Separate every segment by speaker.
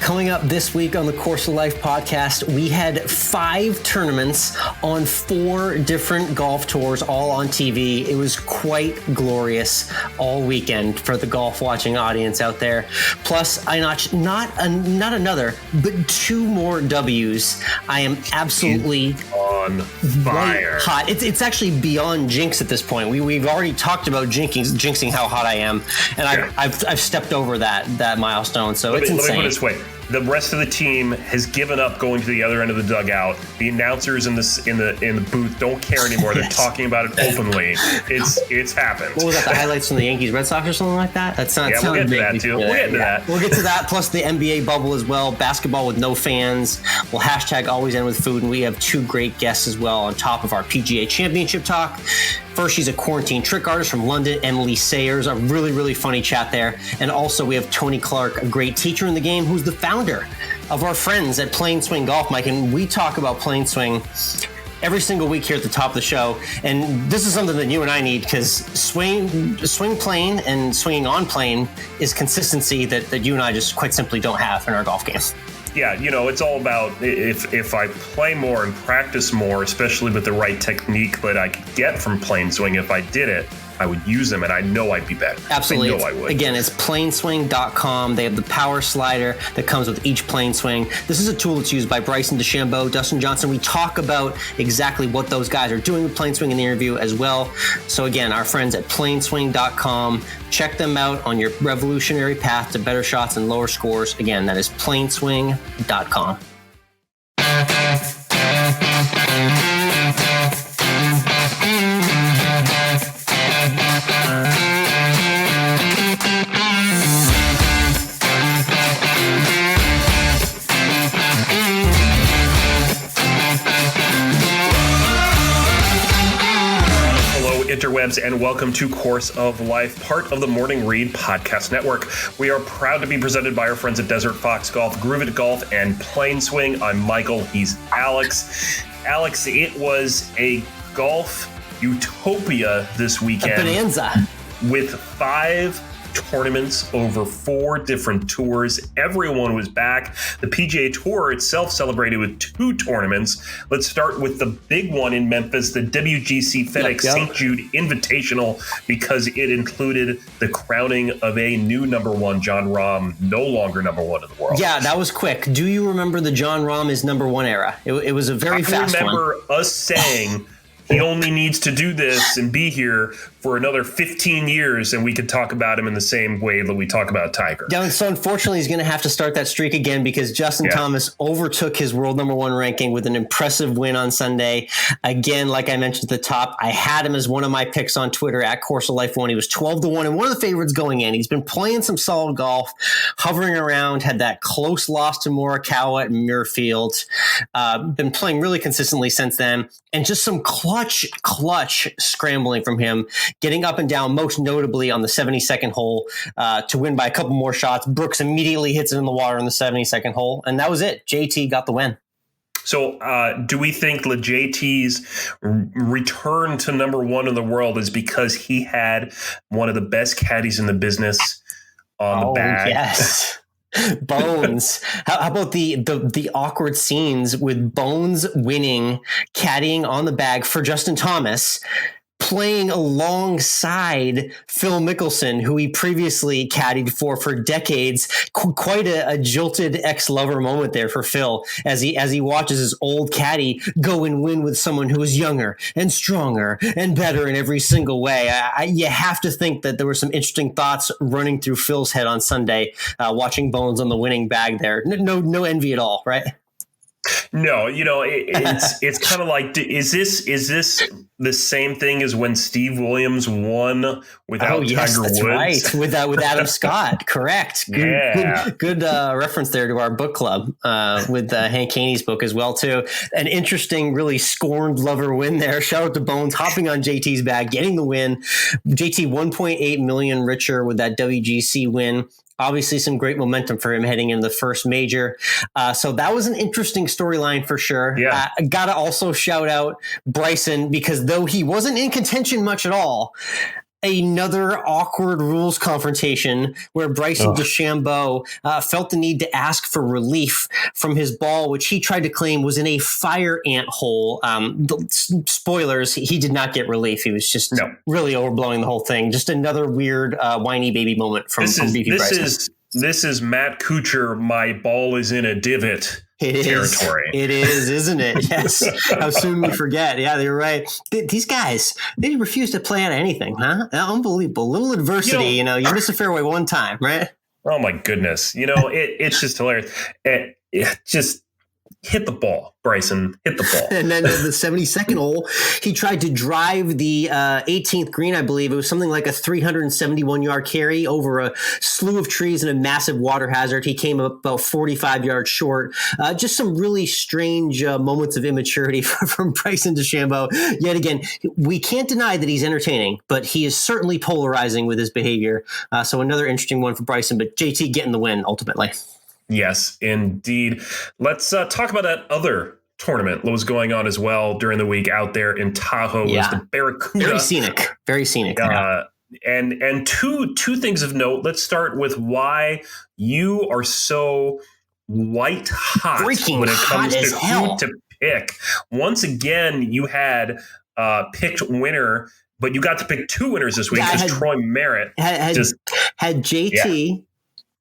Speaker 1: Coming up this week on the Course of Life podcast, we had 5 tournaments on 4 different golf tours, all on TV. It was quite glorious all weekend for the golf watching audience out there. Plus, I notched not another, but 2 more W's. I am absolutely
Speaker 2: on fire.
Speaker 1: Hot. It's actually beyond jinx at this point. We've already talked about jinxing how hot I am, and I've stepped over that milestone. So it's insane.
Speaker 2: Let me put it this way. The rest of the team has given up going to the other end of the dugout. The announcers in the booth don't care anymore. They're talking about it openly. It's happened.
Speaker 1: What was that? The highlights from the Yankees Red Sox or something like that? That's not.
Speaker 2: Yeah, we'll get to that too. We'll get to that.
Speaker 1: Plus the NBA bubble as well. Basketball with no fans. We'll hashtag always end with food, and we have 2 great guests as well on top of our PGA Championship talk. First, she's a quarantine trick artist from London, Emily Sayers, a really, really funny chat there. And also we have Tony Clark, a great teacher in the game, who's the founder of our friends at PlaneSwing Golf, Mike. And we talk about PlaneSwing every single week here at the top of the show. And this is something that you and I need, because swing plane and swinging on plane is consistency that you and I just quite simply don't have in our golf game.
Speaker 2: Yeah, it's all about if I play more and practice more, especially with the right technique that I could get from PlaneSwing, if I did it, I would use them, and I know I'd be better.
Speaker 1: Absolutely.
Speaker 2: I know I would.
Speaker 1: Again, it's PlaneSwing.com. They have the power slider that comes with each PlaneSwing. This is a tool that's used by Bryson DeChambeau, Dustin Johnson. We talk about exactly what those guys are doing with PlaneSwing in the interview as well. So again, our friends at PlaneSwing.com. Check them out on your revolutionary path to better shots and lower scores. Again, that is PlaneSwing.com.
Speaker 2: Interwebs, and welcome to Course of Life, part of the Morning Read Podcast Network. We are proud to be presented by our friends at Desert Fox Golf, Groove It Golf, and PlaneSwing. I'm Michael. He's Alex. Alex, it was a golf utopia this weekend.
Speaker 1: A bonanza.
Speaker 2: With 5 tournaments over 4 different tours. Everyone was back. The PGA Tour itself celebrated with 2 tournaments. Let's start with the big one in Memphis, the WGC FedEx St. Jude Invitational, because it included the crowning of a new number 1, Jon Rahm, no longer number 1 in the world.
Speaker 1: Yeah, that was quick. Do you remember the Jon Rahm is number 1 era? It was a very fast one.
Speaker 2: I remember us saying he only needs to do this and be here for another 15 years, and we could talk about him in the same way that we talk about Tiger.
Speaker 1: Yeah, and so unfortunately, he's going to have to start that streak again, because Justin Thomas overtook his world number 1 ranking with an impressive win on Sunday. Again, like I mentioned at the top, I had him as one of my picks on Twitter at Course of Life 1. He was 12-1 and one of the favorites going in. He's been playing some solid golf, hovering around, had that close loss to Morikawa at Muirfield. Been playing really consistently since then, and just some clutch scrambling from him, getting up and down, most notably on the 72nd hole to win by a couple more shots. Brooks immediately hits it in the water on the 72nd hole, and that was it. JT got the win.
Speaker 2: So do we think JT's return to number 1 in the world is because he had one of the best caddies in the business on the bag?
Speaker 1: Yes. Bones. How about the awkward scenes with Bones winning, caddying on the bag for Justin Thomas, playing alongside Phil Mickelson, who he previously caddied for decades. Quite a jilted ex-lover moment there for Phil as he watches his old caddy go and win with someone who is younger and stronger and better in every single way. You have to think that there were some interesting thoughts running through Phil's head on Sunday, watching Bones on the winning bag there. No envy at all, right?
Speaker 2: No, it's kind of like, is this the same thing as when Steve Williams won without Tiger Woods?
Speaker 1: Right, with Adam Scott, correct. Good reference there to our book club with Hank Haney's book as well too. An interesting, really scorned lover win there. Shout out to Bones hopping on JT's bag, getting the win. JT 1.8 million richer with that WGC win. Obviously, some great momentum for him heading into the first major. So that was an interesting storyline for sure. Yeah. Got to also shout out Bryson, because though he wasn't in contention much at all, Another awkward rules confrontation where Bryson DeChambeau felt the need to ask for relief from his ball, which he tried to claim was in a fire ant hole. Spoilers, he did not get relief. He was just really overblowing the whole thing. Just another weird whiny baby moment from Beefy Bryson.
Speaker 2: This is Matt Kuchar, my ball is in a divot. Territory.
Speaker 1: It is, isn't it? Yes. How soon we forget. Yeah, you're right. These guys, they refuse to play out of anything, huh? Unbelievable. Little adversity, you miss a fairway one time, right?
Speaker 2: Oh my goodness. It's just hilarious. It just hit the ball, Bryson. Hit the ball.
Speaker 1: And then the 72nd hole, he tried to drive the 18th green, I believe. It was something like a 371-yard carry over a slew of trees and a massive water hazard. He came up about 45 yards short. Just some really strange moments of immaturity from Bryson DeChambeau. Yet again, we can't deny that he's entertaining, but he is certainly polarizing with his behavior. So another interesting one for Bryson, but JT getting the win ultimately.
Speaker 2: Yes, indeed. Let's talk about that other tournament that was going on as well during the week out there in Tahoe. It was the Barracuda.
Speaker 1: Very scenic.
Speaker 2: And two things of note. Let's start with why you are so white hot
Speaker 1: freaking
Speaker 2: when it comes to
Speaker 1: hell.
Speaker 2: who to pick. Once again, you had picked winner, but you got to pick two winners this week because Troy Merritt
Speaker 1: had JT. Yeah.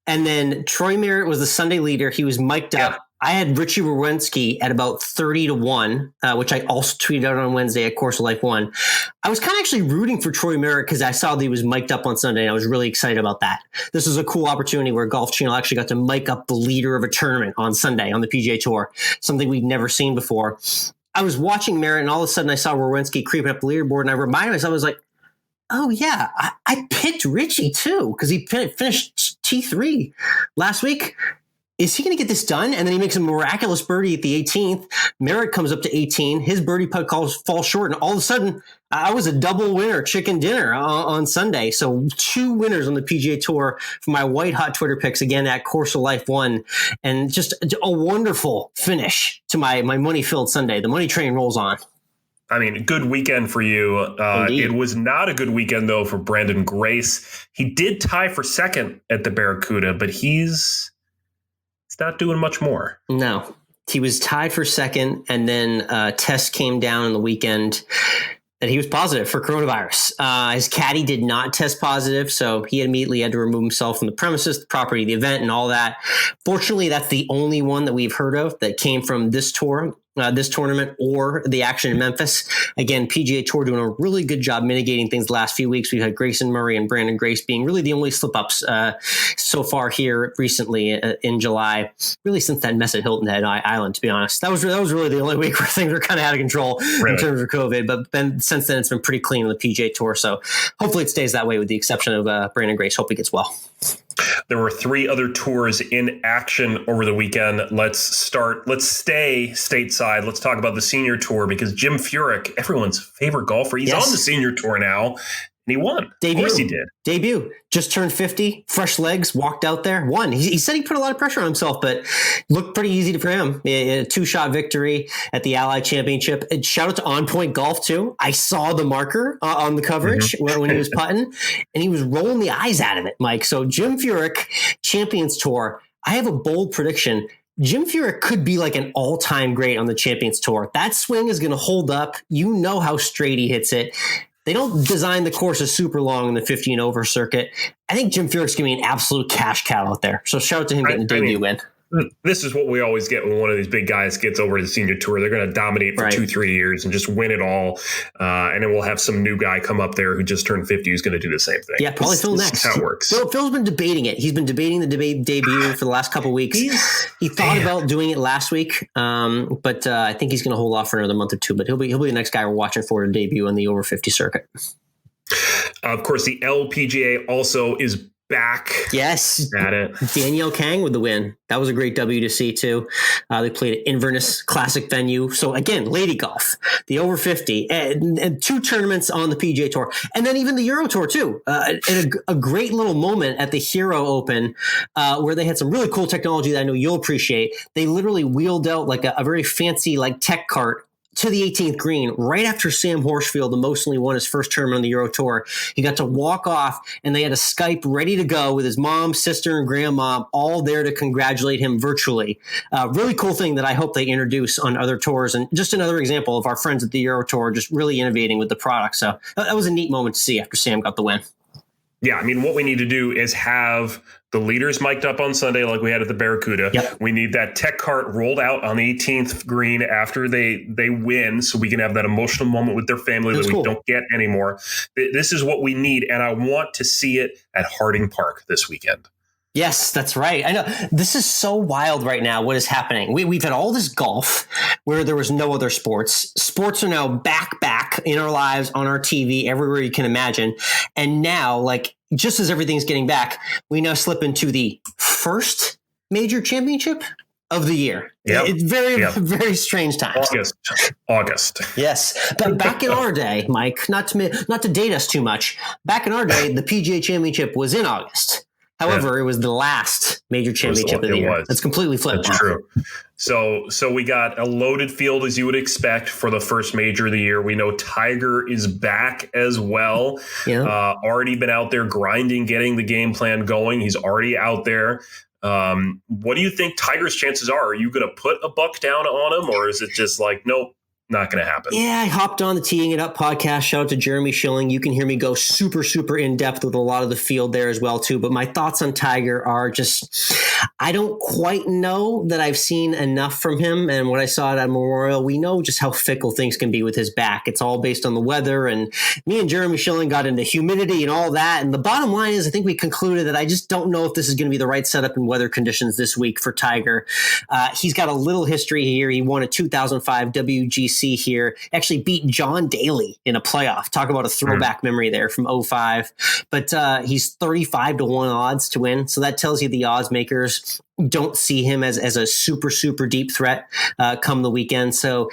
Speaker 1: And then Troy Merritt was the Sunday leader. He was mic'd up. I had Richie Rowensky at about 30-1, which I also tweeted out on Wednesday at Course of Life 1. I was kind of actually rooting for Troy Merritt because I saw that he was mic'd up on Sunday, and I was really excited about that. This was a cool opportunity where Golf Channel actually got to mic up the leader of a tournament on Sunday on the PGA Tour, something we've never seen before. I was watching Merritt, and all of a sudden I saw Rowensky creeping up the leaderboard, and I reminded myself, I was like, oh, yeah, I picked Richie, too, because he finished T3 last week. Is he going to get this done? And then he makes a miraculous birdie at the 18th. Merritt comes up to 18. His birdie putt falls short. And all of a sudden, I was a double winner, chicken dinner on Sunday. So 2 winners on the PGA Tour for my white hot Twitter picks, again, at Course of Life 1. And just a wonderful finish to my money-filled Sunday. The money train rolls on.
Speaker 2: I mean, good weekend for you. It was not a good weekend, though, for Brandon Grace. He did tie for second at the Barracuda, but he's not doing much more.
Speaker 1: No, he was tied for second, and then a test came down on the weekend that he was positive for coronavirus. His caddy did not test positive, so he immediately had to remove himself from the premises, the property, the event, and all that. Fortunately, that's the only one that we've heard of that came from this tour. This tournament or the action in Memphis. Again, PGA Tour doing a really good job mitigating things the last few weeks. We've had Grayson Murray and Brandon Grace being really the only slip-ups so far here recently in July, really since that mess at Hilton Head Island, to be honest. That was really the only week where things were kind of out of control in terms of COVID, but then since then it's been pretty clean on the PGA Tour, so hopefully it stays that way with the exception of Brandon Grace. Hope he gets well.
Speaker 2: There were 3 other tours in action over the weekend. Let's stay stateside. Let's talk about the senior tour because Jim Furyk, everyone's favorite golfer, he's on the senior tour now. And he won.
Speaker 1: Debut.
Speaker 2: Of course he did.
Speaker 1: Debut. Just turned 50, fresh legs, walked out there, won. He said he put a lot of pressure on himself, but looked pretty easy for him. A 2-shot victory at the Allied Championship. And shout out to On Point Golf, too. I saw the marker on the coverage when he was putting, and he was rolling the eyes out of it, Mike. So Jim Furyk, Champions Tour. I have a bold prediction. Jim Furyk could be like an all-time great on the Champions Tour. That swing is going to hold up. You know how straight he hits it. They don't design the courses super long in the 15 over circuit. I think Jim Furyk's going to be an absolute cash cow out there. So shout out to him getting a debut win.
Speaker 2: This is what we always get when one of these big guys gets over to the senior tour. They're going to dominate for 2-3 years and just win it all. And then we'll have some new guy come up there who just turned 50 who's going to do the same thing.
Speaker 1: Yeah, probably Phil next.
Speaker 2: This is how it works.
Speaker 1: Phil's been debating it. He's been debating the debut for the last couple of weeks. He thought about doing it last week, but I think he's going to hold off for another month or two. But he'll be the next guy we're watching for to debut on the over 50 circuit.
Speaker 2: Of course, the LPGA also is back.
Speaker 1: Yes.
Speaker 2: At it.
Speaker 1: Danielle Kang with the win. That was a great W to see, too. They played at Inverness Classic venue. So, again, lady golf, the over 50, and 2 tournaments on the PGA Tour. And then even the Euro Tour, too. And a great little moment at the Hero Open where they had some really cool technology that I know you'll appreciate. They literally wheeled out like a very fancy like tech cart to the 18th green right after Sam Horsfield emotionally won his first tournament on the Euro Tour. He got to walk off, and they had a Skype ready to go with his mom, sister, and grandma all there to congratulate him virtually. Really cool thing that I hope they introduce on other tours, and just another example of our friends at the Euro Tour just really innovating with the product. So that was a neat moment to see after Sam got the win.
Speaker 2: Yeah, I mean, what we need to do is have the leaders mic'd up on Sunday like we had at the Barracuda.
Speaker 1: Yep.
Speaker 2: We need that tech cart rolled out on the 18th green after they win, so we can have that emotional moment with their family that we don't get anymore. This is what we need, and I want to see it at Harding Park this weekend.
Speaker 1: Yes, that's right. I know this is so wild right now. What is happening? We've had all this golf where there was no other sports. Sports are now back in our lives, on our TV, everywhere you can imagine. And now, like, just as everything's getting back, we now slip into the first major championship of the year.
Speaker 2: Yep.
Speaker 1: It's very strange times.
Speaker 2: August.
Speaker 1: Yes. But back in our day, Mike, not to date us too much, back in our day, the PGA Championship was in August. However, it was the last major championship of the year. It's completely flipped.
Speaker 2: That's true. So we got a loaded field, as you would expect, for the first major of the year. We know Tiger is back as well. Yeah. Already been out there grinding, getting the game plan going. He's already out there. What do you think Tiger's chances are? Are you going to put a buck down on him, or is it just like, nope? Not going to happen. Yeah,
Speaker 1: I hopped on the Teeing It Up podcast. Shout out to Jeremy Schilling. You can hear me go super, super in depth with a lot of the field there as well, too. But my thoughts on Tiger are just, I don't quite know that I've seen enough from him. And what I saw at Memorial, we know just how fickle things can be with his back. It's all based on the weather. And me and Jeremy Schilling got into humidity and all that. And the bottom line is, I think we concluded that I just don't know if this is going to be the right setup in weather conditions this week for Tiger. He's got a little history here. He won a 2005 WGC here, actually beat John Daly in a playoff. Talk about a throwback memory there from 05. But he's 35-1 odds to win. So that tells you the odds makers don't see him as a super, super deep threat come the weekend. So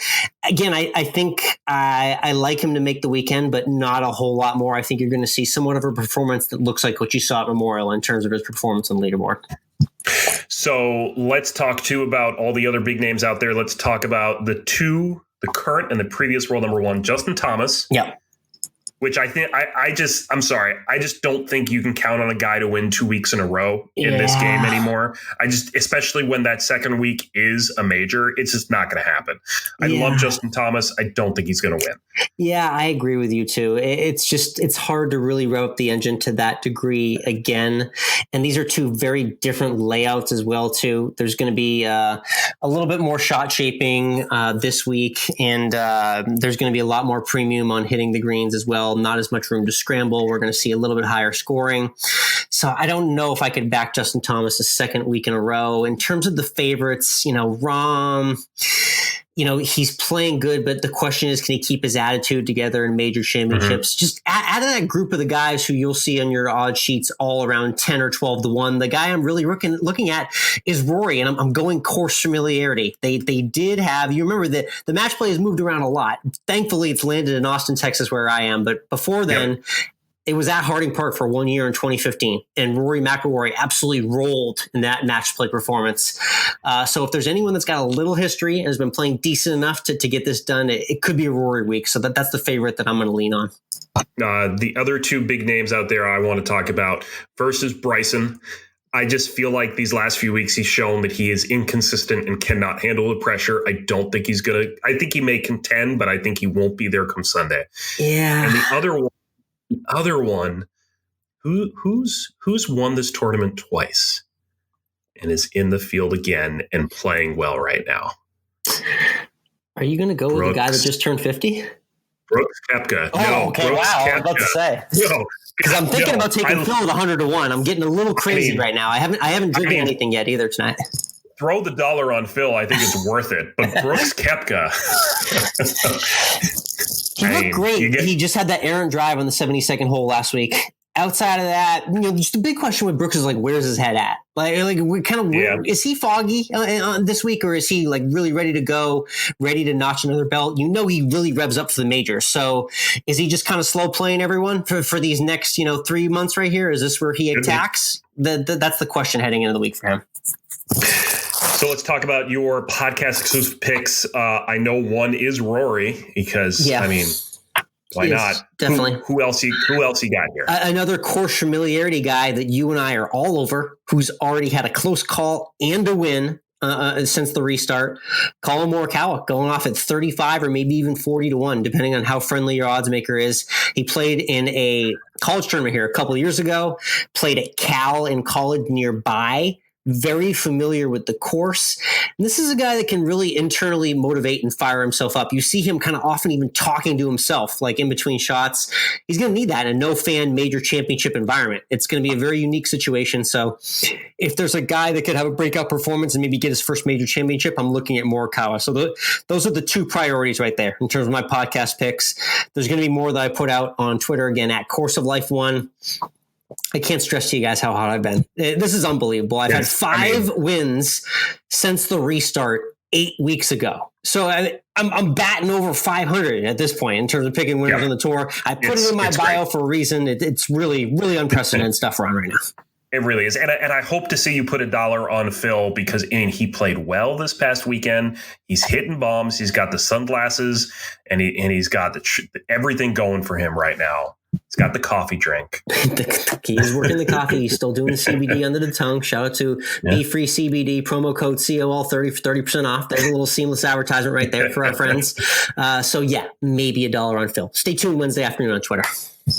Speaker 1: again, I think I like him to make the weekend, but not a whole lot more. I think you're going to see somewhat of a performance that looks like what you saw at Memorial in terms of his performance on the leaderboard.
Speaker 2: So let's talk too about all the other big names out there. Let's talk about the current and the previous world number one, Justin Thomas.
Speaker 1: Yeah.
Speaker 2: Which I think I'm sorry. I just don't think you can count on a guy to win 2 weeks in a row in this game anymore. Especially when that second week is a major, it's just not going to happen. I love Justin Thomas. I don't think he's going to win.
Speaker 1: Yeah, I agree with you too. It's hard to really rev up the engine to that degree again. And these are two very different layouts as well too. There's going to be a little bit more shot shaping this week. And there's going to be a lot more premium on hitting the greens as well. Not as much room to scramble. We're going to see a little bit higher scoring. So I don't know if I could back Justin Thomas a second week in a row. In terms of the favorites, Rahm, he's playing good, but the question is, can he keep his attitude together in major championships? Mm-hmm. Just out of that group of the guys who you'll see on your odd sheets all around 10 or 12-1, the guy I'm really looking at is Rory, and I'm going course familiarity. They did have, you remember that the match play has moved around a lot. Thankfully, it's landed in Austin, Texas, where I am. But before then, it was at Harding Park for 1 year in 2015, and Rory McIlroy absolutely rolled in that match play performance. So if there's anyone that's got a little history and has been playing decent enough to get this done, it could be a Rory week. So that's the favorite that I'm going to lean on.
Speaker 2: The other two big names out there I want to talk about. First is Bryson. I just feel like these last few weeks he's shown that he is inconsistent and cannot handle the pressure. I don't think he's going to – I think he may contend, but I think he won't be there come Sunday.
Speaker 1: Yeah.
Speaker 2: And the other one, who's won this tournament twice and is in the field again and playing well right now?
Speaker 1: Are you going to go with the guy that just turned 50?
Speaker 2: Brooks Koepka.
Speaker 1: Oh,
Speaker 2: no,
Speaker 1: okay.
Speaker 2: Brooks
Speaker 1: Wow.
Speaker 2: Koepka.
Speaker 1: I was about to say.
Speaker 2: No.
Speaker 1: Because I'm thinking about taking Phil at 100-1. I'm getting a little crazy right now. I haven't driven anything yet either tonight.
Speaker 2: Throw the dollar on Phil. I think it's worth it. But Brooks Koepka.
Speaker 1: He looked great. He just had that errant drive on the 72nd hole last week. Outside of that, just the big question with Brooks is like, where's his head at? Like we kind of is he foggy this week, or is he like really ready to go, ready to notch another belt? He really revs up for the major. So is he just kind of slow playing everyone for these next 3 months right here? Is this where he attacks? That's the question heading into the week for him.
Speaker 2: So let's talk about your podcast exclusive picks. I know one is Rory because, I mean, why not?
Speaker 1: Definitely.
Speaker 2: Who else you got here?
Speaker 1: Another course familiarity guy that you and I are all over, who's already had a close call and a win since the restart. Colin Morikawa going off at 35 or maybe even 40-1, depending on how friendly your odds maker is. He played in a college tournament here a couple of years ago, played at Cal in college nearby. Very familiar with the course. And this is a guy that can really internally motivate and fire himself up. You see him kind of often even talking to himself, like in between shots. He's going to need that in a no-fan major championship environment. It's going to be a very unique situation. So if there's a guy that could have a breakout performance and maybe get his first major championship, I'm looking at Morikawa. So those are the two priorities right there in terms of my podcast picks. There's going to be more that I put out on Twitter, again, at Course of Life 1. I can't stress to you guys how hot I've been. This is unbelievable. I've had 5 wins since the restart 8 weeks ago. So I'm batting over 500 at this point in terms of picking winners on the tour. I put it in my bio for a reason. It's really, really unprecedented stuff we're on right now.
Speaker 2: It really is. And I hope to see you put $1 on Phil because he played well this past weekend. He's hitting bombs. He's got the sunglasses and he's got everything going for him right now. He's got the coffee drink.
Speaker 1: He is working the coffee. He's still doing the CBD under the tongue. Shout out to Be Free CBD, promo code COL30 for 30% off. There's a little seamless advertisement right there for our friends. So yeah, maybe $1 on Phil. Stay tuned Wednesday afternoon on Twitter.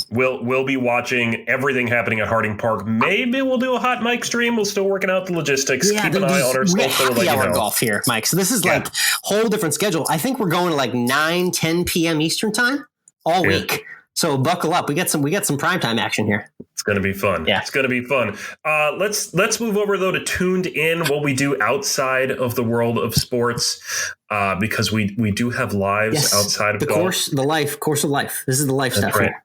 Speaker 2: We'll be watching everything happening at Harding Park. Maybe we'll do a hot mic stream. We're still working out the logistics. Keep an eye on our social.
Speaker 1: Happy hour golf here, Mike. So this is like whole different schedule. I think we're going to like 9, 10 p.m. Eastern time all week. So buckle up. We got some primetime action here.
Speaker 2: It's going to be fun. Yeah. It's going to be fun. Let's move over though to Tuned In, what we do outside of the world of sports, because we do have lives outside of
Speaker 1: the
Speaker 2: golf.
Speaker 1: Course of life. This is the life stuff
Speaker 2: right.
Speaker 1: here.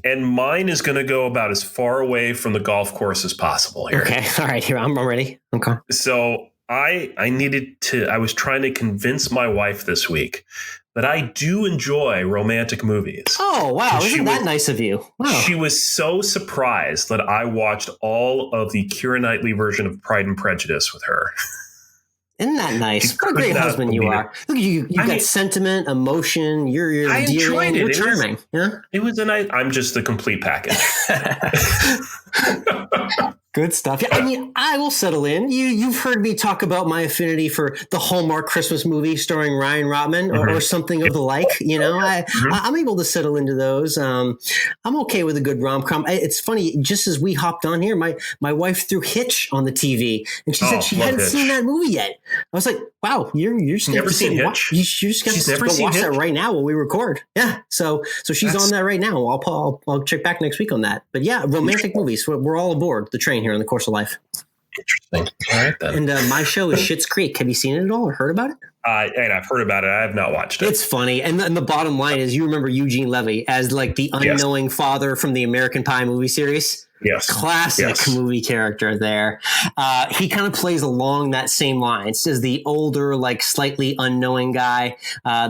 Speaker 2: And mine is going to go about as far away from the golf course as possible here.
Speaker 1: Okay. All right. Here, I'm ready. Okay.
Speaker 2: So I was trying to convince my wife this week that I do enjoy romantic movies.
Speaker 1: Oh, wow. Isn't that nice of you? Wow.
Speaker 2: She was so surprised that I watched all of the Keira Knightley version of Pride and Prejudice with her.
Speaker 1: Isn't that nice? What a great husband you are. Look at you. You've got sentiment, emotion. You're
Speaker 2: I enjoyed it.
Speaker 1: You're charming.
Speaker 2: It was a nice. I'm just the complete package.
Speaker 1: Good stuff. Yeah, I mean, I will settle in. You've heard me talk about my affinity for the Hallmark Christmas movie starring Ryan Rotman or something of the like. You know, I'm able to settle into those. I'm okay with a good rom-com. It's funny, just as we hopped on here, my wife threw Hitch on the TV, and she said she hadn't seen that movie yet. I was like, wow, you're just
Speaker 2: never seen Hitch?
Speaker 1: You just got to watch that right now while we record. Yeah, so she's on that right now. I'll check back next week on that. But yeah, romantic movies. We're all aboard the train here on the Course of Life.
Speaker 2: Interesting. All right, then.
Speaker 1: And my show is Schitt's Creek. Have you seen it at all or heard about it?
Speaker 2: And I've heard about it. I have not watched it.
Speaker 1: It's funny. And the bottom line is you remember Eugene Levy as like the unknowing father from the American Pie movie series.
Speaker 2: Yes.
Speaker 1: Classic movie character there. He kind of plays along that same line. It's as the older, like slightly unknowing guy.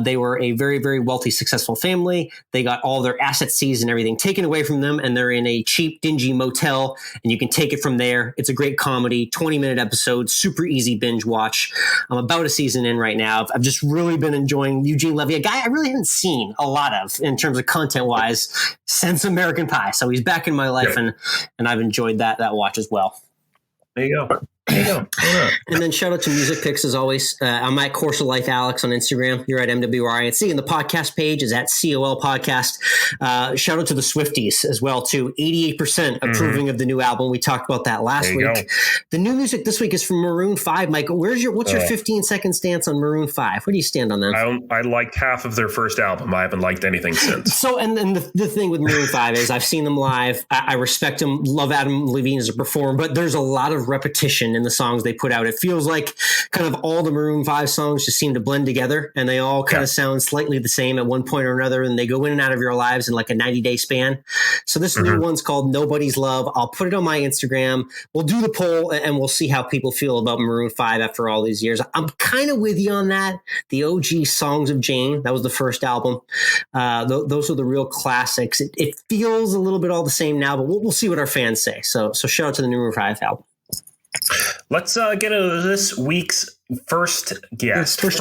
Speaker 1: They were a very, very wealthy, successful family. They got all their assets seized and everything taken away from them. And they're in a cheap, dingy motel. And you can take it from there. It's a great comedy, 20-minute episode, super easy binge watch. I'm about a season in right now. I've just really been enjoying Eugene Levy, a guy I really haven't seen a lot of in terms of content-wise since American Pie. So he's back in my life and I've enjoyed that watch as well.
Speaker 2: There you go.
Speaker 1: And then shout out to Music Picks as always. I'm at Course of Life Alex on Instagram. You're at MWRINC. And the podcast page is at COL Podcast. Shout out to the Swifties as well, too. 88% approving of the new album. We talked about that last week. Go. The new music this week is from Maroon 5. Mike, what's your 15-second stance on Maroon 5? Where do you stand on that?
Speaker 2: I liked half of their first album. I haven't liked anything since.
Speaker 1: So, and the thing with Maroon 5 is I've seen them live. I respect them. Love Adam Levine as a performer, but there's a lot of repetition in the songs they put out. It feels like kind of all the Maroon 5 songs just seem to blend together and they all kind of sound slightly the same at one point or another, and they go in and out of your lives in like a 90-day span. So this new one's called Nobody's Love. I'll put it on my Instagram. We'll do the poll and we'll see how people feel about Maroon 5 after all these years. I'm kind of with you on that. The OG Songs of Jane, that was the first album. Those are the real classics. It feels a little bit all the same now, but we'll see what our fans say. So shout out to the new Maroon 5 album.
Speaker 2: Let's get into this week's first guest. First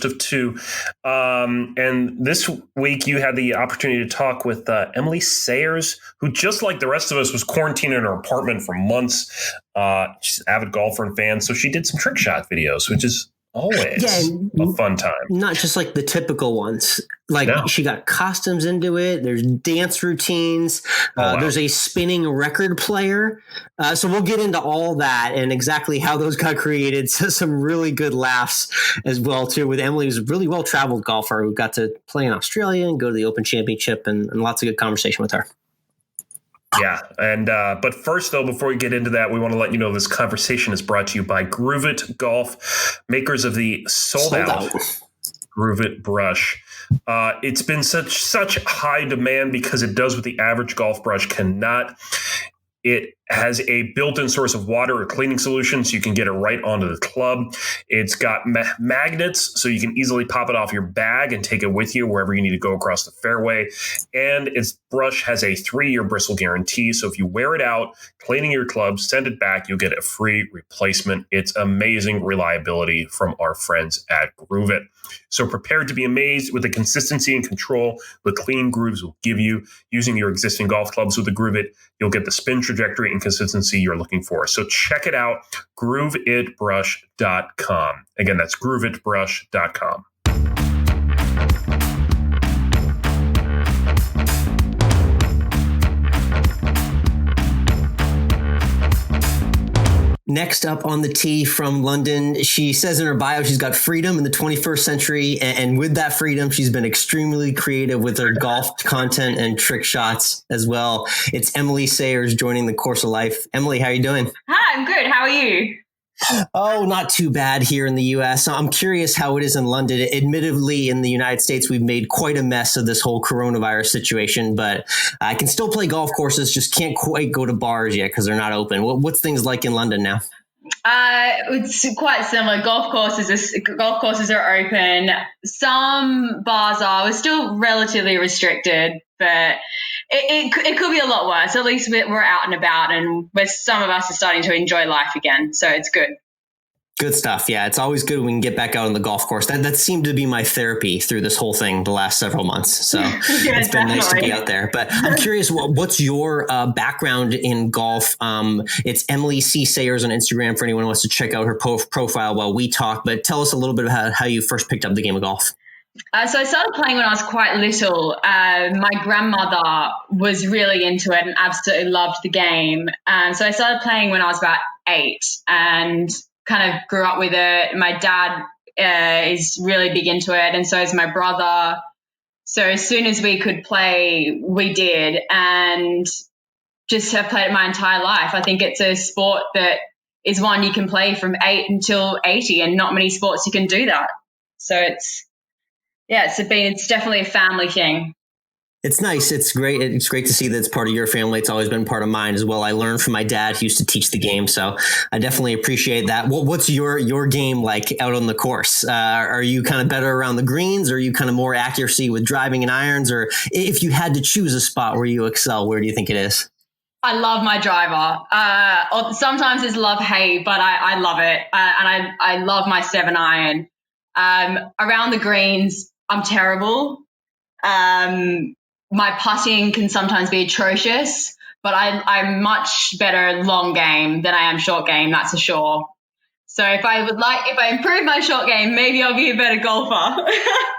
Speaker 2: of two. And this week you had the opportunity to talk with Emily Sayers, who, just like the rest of us, was quarantined in her apartment for months. She's an avid golfer and fan, so she did some trick shot videos, which is always a fun time.
Speaker 1: Not just like the typical ones. She got costumes into it. There's dance routines. There's a spinning record player. So we'll get into all that and exactly how those got created. So some really good laughs as well, too, with Emily, who's a really well-traveled golfer who got to play in Australia and go to the Open Championship, and lots of good conversation with her.
Speaker 2: Yeah. And but first, though, before we get into that, we want to let you know this conversation is brought to you by Groove It Golf, makers of the sold out Groove It brush. It's been such high demand because it does what the average golf brush cannot. It has a built-in source of water or cleaning solution, so you can get it right onto the club. It's got magnets, so you can easily pop it off your bag and take it with you wherever you need to go across the fairway. And its brush has a 3-year bristle guarantee, so if you wear it out, cleaning your club, send it back, you'll get a free replacement. It's amazing reliability from our friends at Groove It. So prepare to be amazed with the consistency and control the clean grooves will give you. Using your existing golf clubs with the Groove It, you'll get the spin trajectory and consistency you're looking for. So check it out, grooveitbrush.com. Again, that's grooveitbrush.com.
Speaker 1: Next up on the tee from London, she says in her bio she's got freedom in the 21st century. And with that freedom, she's been extremely creative with her golf content and trick shots as well. It's Emily Sayers joining the Course of Life. Emily, how are you doing?
Speaker 3: Hi, I'm good. How are you?
Speaker 1: Oh, not too bad here in the U.S. I'm curious how it is in London. Admittedly, in the United States, we've made quite a mess of this whole coronavirus situation, but I can still play golf courses, just can't quite go to bars yet because they're not open. What's things like in London now?
Speaker 3: It's quite similar. Golf courses are open. Some bars are. We're still relatively restricted, but it could be a lot worse. At least we're out and about, and some of us are starting to enjoy life again. So it's good.
Speaker 1: Good stuff. Yeah, it's always good when we can get back out on the golf course. That seemed to be my therapy through this whole thing the last several months. So it's been nice to be out there. But I'm curious, what's your background in golf? It's Emily C. Sayers on Instagram for anyone who wants to check out her profile while we talk. But tell us a little bit about how you first picked up the game of golf.
Speaker 3: So I started playing when I was quite little. My grandmother was really into it and absolutely loved the game. So I started playing when I was about 8 and kind of grew up with it. My dad is really big into it, and so is my brother. So as soon as we could play, we did, and just have played it my entire life. I think it's a sport that is one you can play from 8 until 80, and not many sports you can do that. So it's definitely a family thing.
Speaker 1: It's nice. It's great. It's great to see that it's part of your family. It's always been part of mine as well. I learned from my dad, who used to teach the game. So I definitely appreciate that. What's your game like out on the course? Are you kind of better around the greens? Or are you kind of more accuracy with driving and irons? Or if you had to choose a spot where you excel, where do you think it is?
Speaker 3: I love my driver. Sometimes it's love-hate, but I love it. And I love my 7-iron. Around the greens, I'm terrible. My putting can sometimes be atrocious, but I'm much better long game than I am short game, that's for sure. So if I improve my short game, maybe I'll be a better golfer.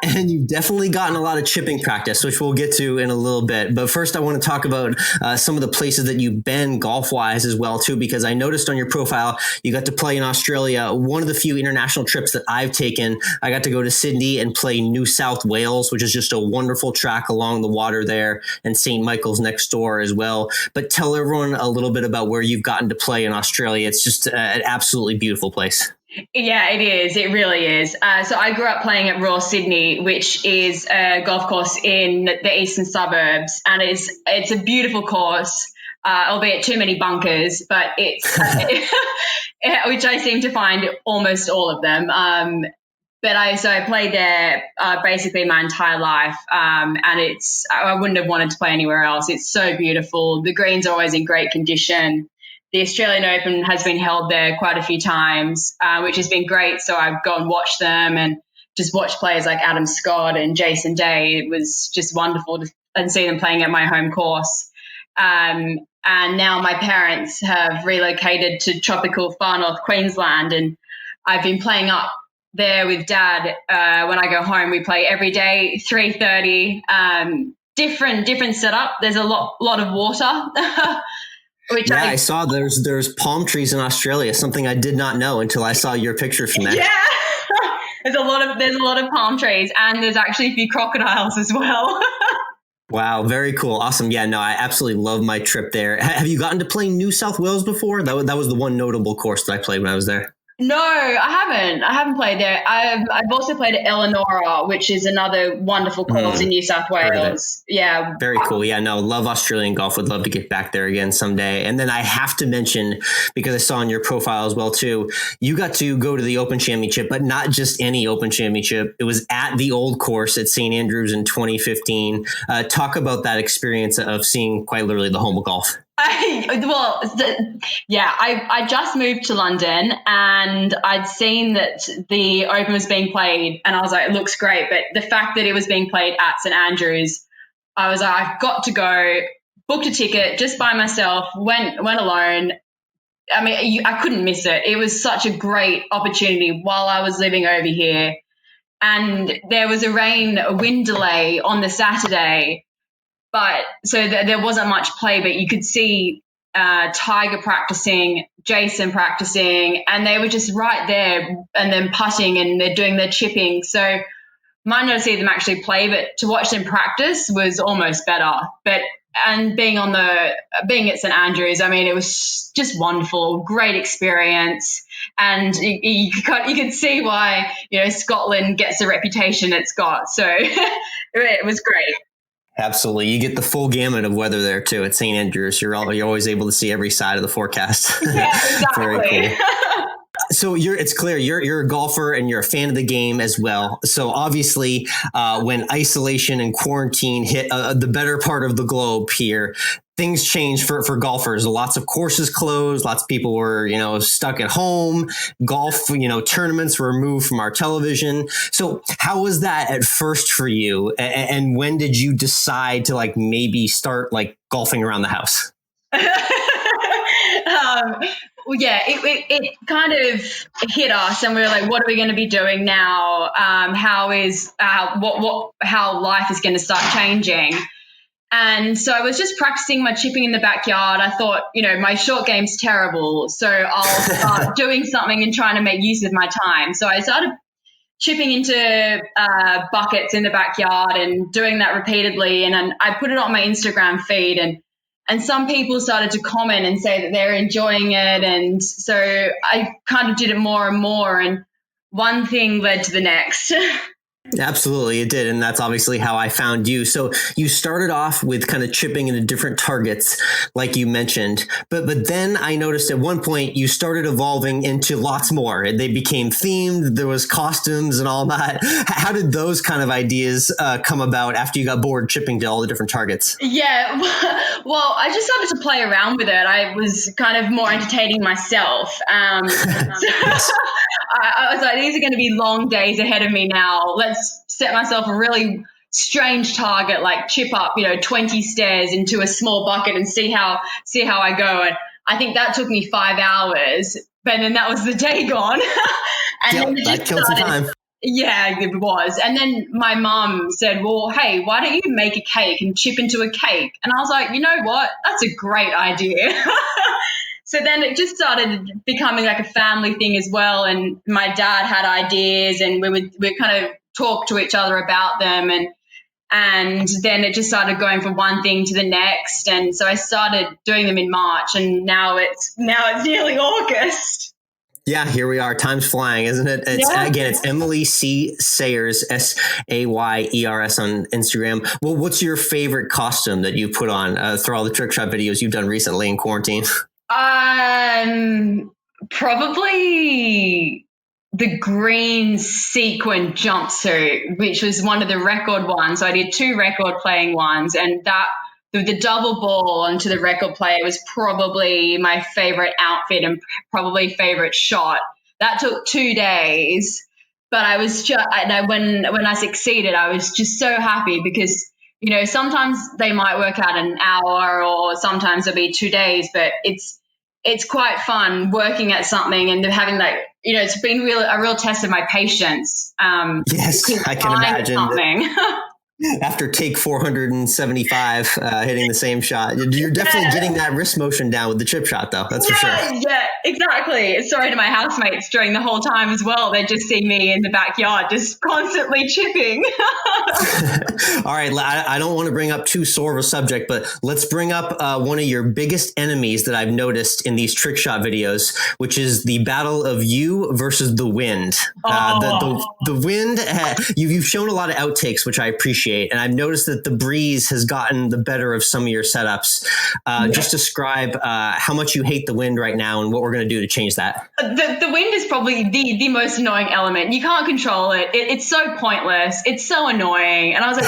Speaker 1: And you've definitely gotten a lot of chipping practice, which we'll get to in a little bit. But first, I want to talk about some of the places that you've been golf-wise as well, too, because I noticed on your profile, you got to play in Australia. One of the few international trips that I've taken, I got to go to Sydney and play New South Wales, which is just a wonderful track along the water there, and St. Michael's next door as well. But tell everyone a little bit about where you've gotten to play in Australia. It's just an absolutely beautiful place.
Speaker 3: Yeah, it is. It really is. So I grew up playing at Royal Sydney, which is a golf course in the eastern suburbs, and it's a beautiful course, albeit too many bunkers, but it's which I seem to find almost all of them. But I played there basically my entire life, and I wouldn't have wanted to play anywhere else. It's so beautiful. The greens are always in great condition. the Australian Open has been held there quite a few times, which has been great. So I've gone and watched them and just watched players like Adam Scott and Jason Day. It was just wonderful to see them playing at my home course. And now my parents have relocated to tropical far north Queensland, and I've been playing up there with Dad. When I go home, we play every day, 3:30. Different setup. There's a lot of water. Which
Speaker 1: I saw there's palm trees in Australia, something I did not know until I saw your picture from there.
Speaker 3: Yeah. There's a lot of palm trees, and there's actually a few crocodiles as well.
Speaker 1: Wow, very cool. Awesome. Yeah, no, I absolutely love my trip there. Have you gotten to play New South Wales before? That was the one notable course that I played when I was there.
Speaker 3: No, I haven't played there. I've also played at Eleanor, which is another wonderful course in New South Wales. Yeah.
Speaker 1: Very cool. Yeah, no, love Australian golf. Would love to get back there again someday. And then I have to mention, because I saw on your profile as well too, you got to go to the Open Championship, but not just any Open Championship. It was at the old course at St. Andrews in 2015. Talk about that experience of seeing quite literally the home of golf.
Speaker 3: I just moved to London, and I'd seen that the Open was being played, and I was like, it looks great. But the fact that it was being played at St. Andrews, I was like, I've got to go. Booked a ticket just by myself, went alone. I mean, I couldn't miss it. It was such a great opportunity while I was living over here. And there was a wind delay on the Saturday. But so there wasn't much play, but you could see Tiger practicing, Jason practicing, and they were just right there and then putting, and they're doing their chipping. So might not see them actually play, but to watch them practice was almost better. And being at St. Andrews, I mean, it was just wonderful, great experience. And you could see why, Scotland gets the reputation it's got. So it was great.
Speaker 1: Absolutely. You get the full gamut of weather there too at St. Andrews. You're always able to see every side of the forecast.
Speaker 3: Yeah, exactly.
Speaker 1: Very cool. So it's clear you're a golfer and you're a fan of the game as well. So obviously when isolation and quarantine hit the better part of the globe here, things changed for golfers. Lots of courses closed. Lots of people were, stuck at home. Golf, tournaments were removed from our television. So how was that at first for you? And when did you decide to maybe start golfing around the house?
Speaker 3: It kind of hit us, and we were like, what are we going to be doing now? How life is going to start changing? And so I was just practicing my chipping in the backyard. I thought, my short game's terrible, so I'll start doing something and trying to make use of my time. So I started chipping into buckets in the backyard and doing that repeatedly. And then I put it on my Instagram feed, and some people started to comment and say that they're enjoying it. And so I kind of did it more and more, and one thing led to the next.
Speaker 1: Absolutely, it did. And that's obviously how I found you. So you started off with kind of chipping into different targets, like you mentioned. But then I noticed at one point you started evolving into lots more. They became themed. There was costumes and all that. How did those kind of ideas come about after you got bored chipping to all the different targets?
Speaker 3: Yeah, well, I just started to play around with it. I was kind of more entertaining myself. So I was like, these are going to be long days ahead of me now. Let's set myself a really strange target, like chip up, 20 stairs into a small bucket and see how I go. And I think that took me 5 hours, but then that was the day gone. And then
Speaker 1: that killed some time.
Speaker 3: Yeah, it was. And then my mum said, well, hey, why don't you make a cake and chip into a cake? And I was like, you know what? That's a great idea. So then it just started becoming like a family thing as well. And my dad had ideas, and we kind of talk to each other about them, and then it just started going from one thing to the next. And so I started doing them in March, and now it's nearly August.
Speaker 1: Yeah, here we are. Time's flying, isn't it? It's Emily C. Sayers, Sayers on Instagram. Well, what's your favorite costume that you put on through all the trick shot videos you've done recently in quarantine?
Speaker 3: Probably the green sequin jumpsuit, which was one of the record ones. So I did 2 record playing ones, and that the double ball onto the record player was probably my favorite outfit and probably favorite shot. That took 2 days, but I was just, when I succeeded, I was just so happy because, you know, sometimes they might work out an hour or sometimes it'll be 2 days, but it's quite fun working at something and having that, you know, it's been a real test of my patience.
Speaker 1: Yes, I can imagine. After take 475, hitting the same shot, you're definitely getting that wrist motion down with the chip shot, though. That's for sure.
Speaker 3: Yeah, exactly. Sorry to my housemates during the whole time as well. They just see me in the backyard, just constantly chipping.
Speaker 1: All right, I don't want to bring up too sore of a subject, but let's bring up one of your biggest enemies that I've noticed in these trick shot videos, which is the battle of you versus the wind. The wind. You've shown a lot of outtakes, which I appreciate. And I've noticed that the breeze has gotten the better of some of your setups. Just describe how much you hate the wind right now and what we're going to do to change that.
Speaker 3: The wind is probably the most annoying element. You can't control it. It's so pointless. It's so annoying. And I was like,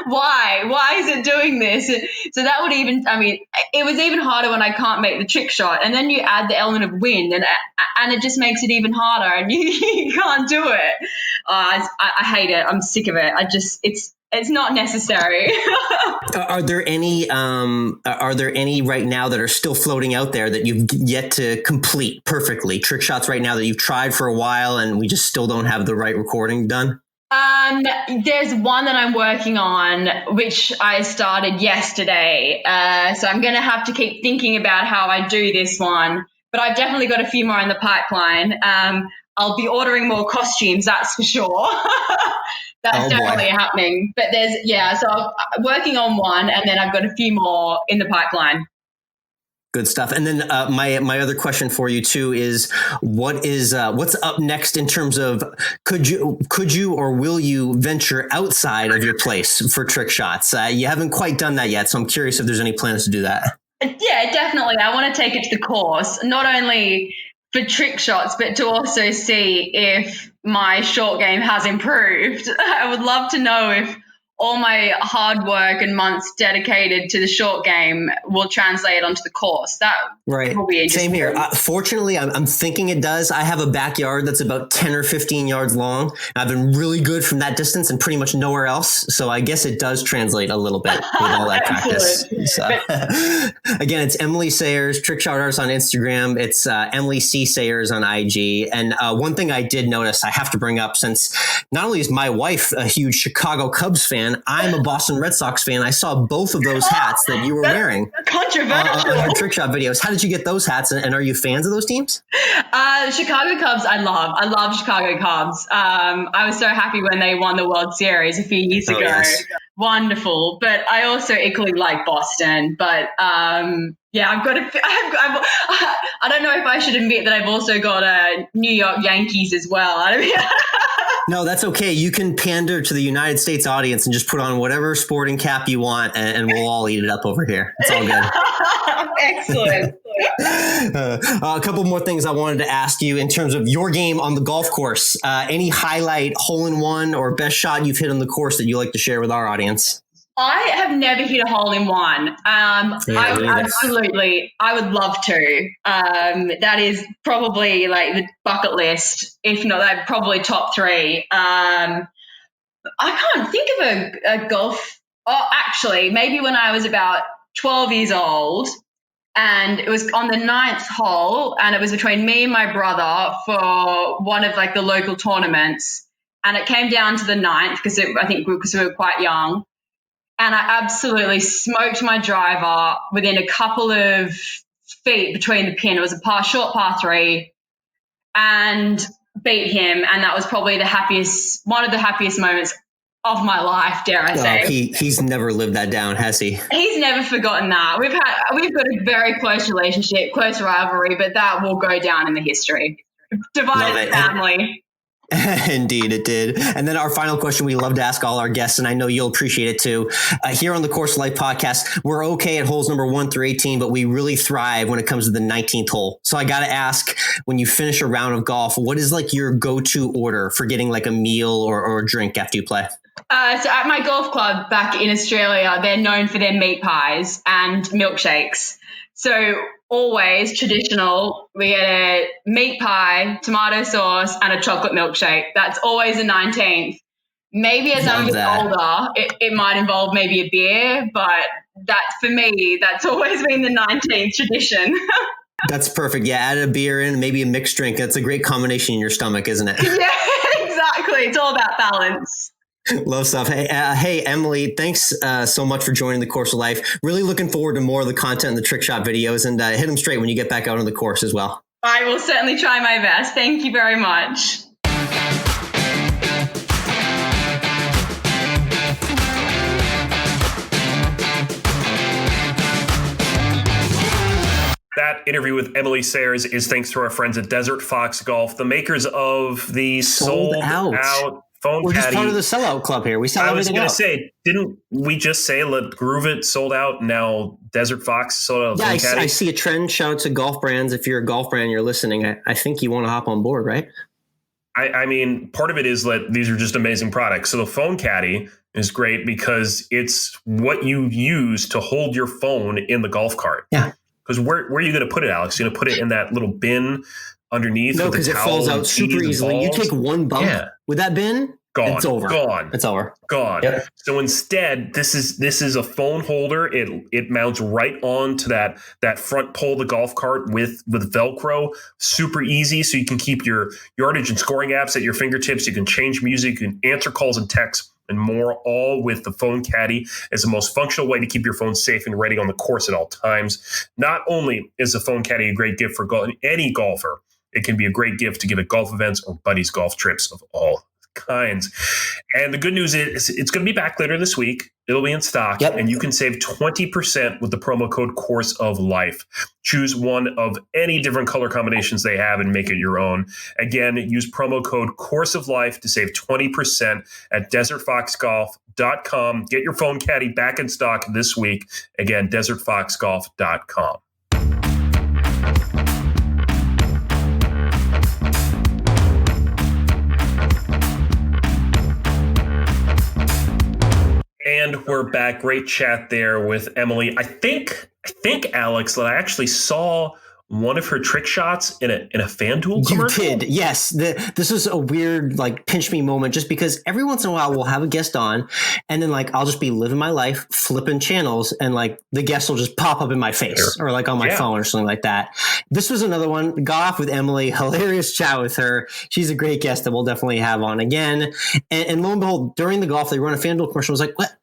Speaker 3: why? Why is it doing this? So that would it was even harder when I can't make the trick shot. And then you add the element of wind and it just makes it even harder and you can't do it. I hate it. I'm sick of it. It's not necessary.
Speaker 1: Are there any right now that are still floating out there that you've yet to complete perfectly? Trick shots right now that you've tried for a while and we just still don't have the right recording done?
Speaker 3: There's one that I'm working on, which I started yesterday. So I'm going to have to keep thinking about how I do this one, but I've definitely got a few more in the pipeline. I'll be ordering more costumes, that's for sure. That's definitely happening. But so I'm working on one and then I've got a few more in the pipeline.
Speaker 1: Good stuff. And then my other question for you too is what's up next in terms of could you or will you venture outside of your place for trick shots? You haven't quite done that yet, so I'm curious if there's any plans to do that.
Speaker 3: Yeah, definitely. I want to take it to the course, not only for trick shots, but to also see if my short game has improved. I would love to know if all my hard work and months dedicated to the short game will translate onto the course. That will be interesting.
Speaker 1: Same here. Fortunately, I'm thinking it does. I have a backyard that's about 10 or 15 yards long. I've been really good from that distance and pretty much nowhere else. So I guess it does translate a little bit with all that practice. So, again, it's Emily Sayers, Trick Shot Artist on Instagram. It's Emily C. Sayers on IG. And one thing I did notice I have to bring up, since not only is my wife a huge Chicago Cubs fan, I'm a Boston Red Sox fan. I saw both of those hats that you were wearing
Speaker 3: controversial
Speaker 1: on your trick shot videos. How did you get those hats? And are you fans of those teams?
Speaker 3: Chicago Cubs, I love Chicago Cubs. I was so happy when they won the World Series a few years ago. Yes. Wonderful. But I also equally like Boston. But I don't know if I should admit that I've also got New York Yankees as well.
Speaker 1: No, that's okay. You can pander to the United States audience and just put on whatever sporting cap you want, and we'll all eat it up over here. It's all good.
Speaker 3: Excellent.
Speaker 1: A couple more things I wanted to ask you in terms of your game on the golf course. Any highlight hole-in-one or best shot you've hit on the course that you like to share with our audience?
Speaker 3: I have never hit a hole in one. I would love to. That is probably like the bucket list, if not like probably top three. I can't think of a golf. Oh, actually, maybe when I was about 12 years old, and it was on the 9th hole, and it was between me and my brother for one of like the local tournaments, and it came down to the 9th because we were quite young. And I absolutely smoked my driver within a couple of feet between the pin. It was a short par 3, and beat him. And that was probably one of the happiest moments of my life, dare I say.
Speaker 1: He's never lived that down, has he?
Speaker 3: He's never forgotten that. We've got a very close relationship, close rivalry, but that will go down in the history. Divided family.
Speaker 1: Indeed, it did. And then our final question we love to ask all our guests, and I know you'll appreciate it too. Here on the Course of Life podcast, we're okay at holes number 1 through 18, but we really thrive when it comes to the 19th hole. So I got to ask, when you finish a round of golf, what is like your go-to order for getting like a meal or a drink after you play?
Speaker 3: So at my golf club back in Australia, they're known for their meat pies and milkshakes. So always traditional, we get a meat pie, tomato sauce, and a chocolate milkshake. That's always the 19th. Maybe as I'm older, it might involve maybe a beer, but that's for me, that's always been the 19th tradition.
Speaker 1: That's perfect. Yeah, add a beer in, maybe a mixed drink. That's a great combination in your stomach, isn't it?
Speaker 3: Yeah, exactly. It's all about balance.
Speaker 1: Love stuff. Hey, Emily, thanks so much for joining the Course of Life. Really looking forward to more of the content and the trick shot videos, and hit them straight when you get back out on the course as well.
Speaker 3: I will certainly try my best. Thank you very much.
Speaker 2: That interview with Emily Sayers is thanks to our friends at Desert Fox Golf, the makers of the sold out phone
Speaker 1: We're
Speaker 2: caddy.
Speaker 1: Just part of the sellout club here. We sell everything out.
Speaker 2: I was going to say, didn't we just say let Groove It sold out? Now Desert Fox sold out.
Speaker 1: Yeah, I see a trend. Shout out to golf brands. If you're a golf brand, you're listening. I think you want to hop on board, right?
Speaker 2: I mean, part of it is that these are just amazing products. So the phone caddy is great because it's what you use to hold your phone in the golf cart.
Speaker 1: Yeah.
Speaker 2: Because where are you going to put it, Alex? You're going to put it in that little bin underneath?
Speaker 1: No, because it falls out super easily. You take one bump with that bin,
Speaker 2: gone.
Speaker 1: It's over.
Speaker 2: Gone.
Speaker 1: It's over.
Speaker 2: Gone. Yep. So instead, this is a phone holder. It mounts right onto that front pole of the golf cart with Velcro. Super easy. So you can keep your yardage and scoring apps at your fingertips. You can change music. You can answer calls and texts and more, all with the phone caddy. Is the most functional way to keep your phone safe and ready on the course at all times. Not only is the phone caddy a great gift for any golfer, it can be a great gift to give at golf events or buddies golf trips of all kinds. And the good news is it's going to be back later this week. It'll be in stock, and you can save 20% with the promo code Course of Life. Choose one of any different color combinations they have and make it your own. Again, use promo code Course of Life to save 20% at desertfoxgolf.com. Get your phone caddy back in stock this week. Again, desertfoxgolf.com. And we're back. Great chat there with Emily. I think Alex, that I actually saw one of her trick shots in a FanDuel commercial.
Speaker 1: You did, yes. This is a weird pinch me moment, just because every once in a while we'll have a guest on, and then I'll just be living my life, flipping channels, and the guest will just pop up in my face or on my phone or something like that. This was another one. Got off with Emily. Hilarious chat with her. She's a great guest that we'll definitely have on again. And lo and behold, during the golf, they run a FanDuel commercial. I was like, what?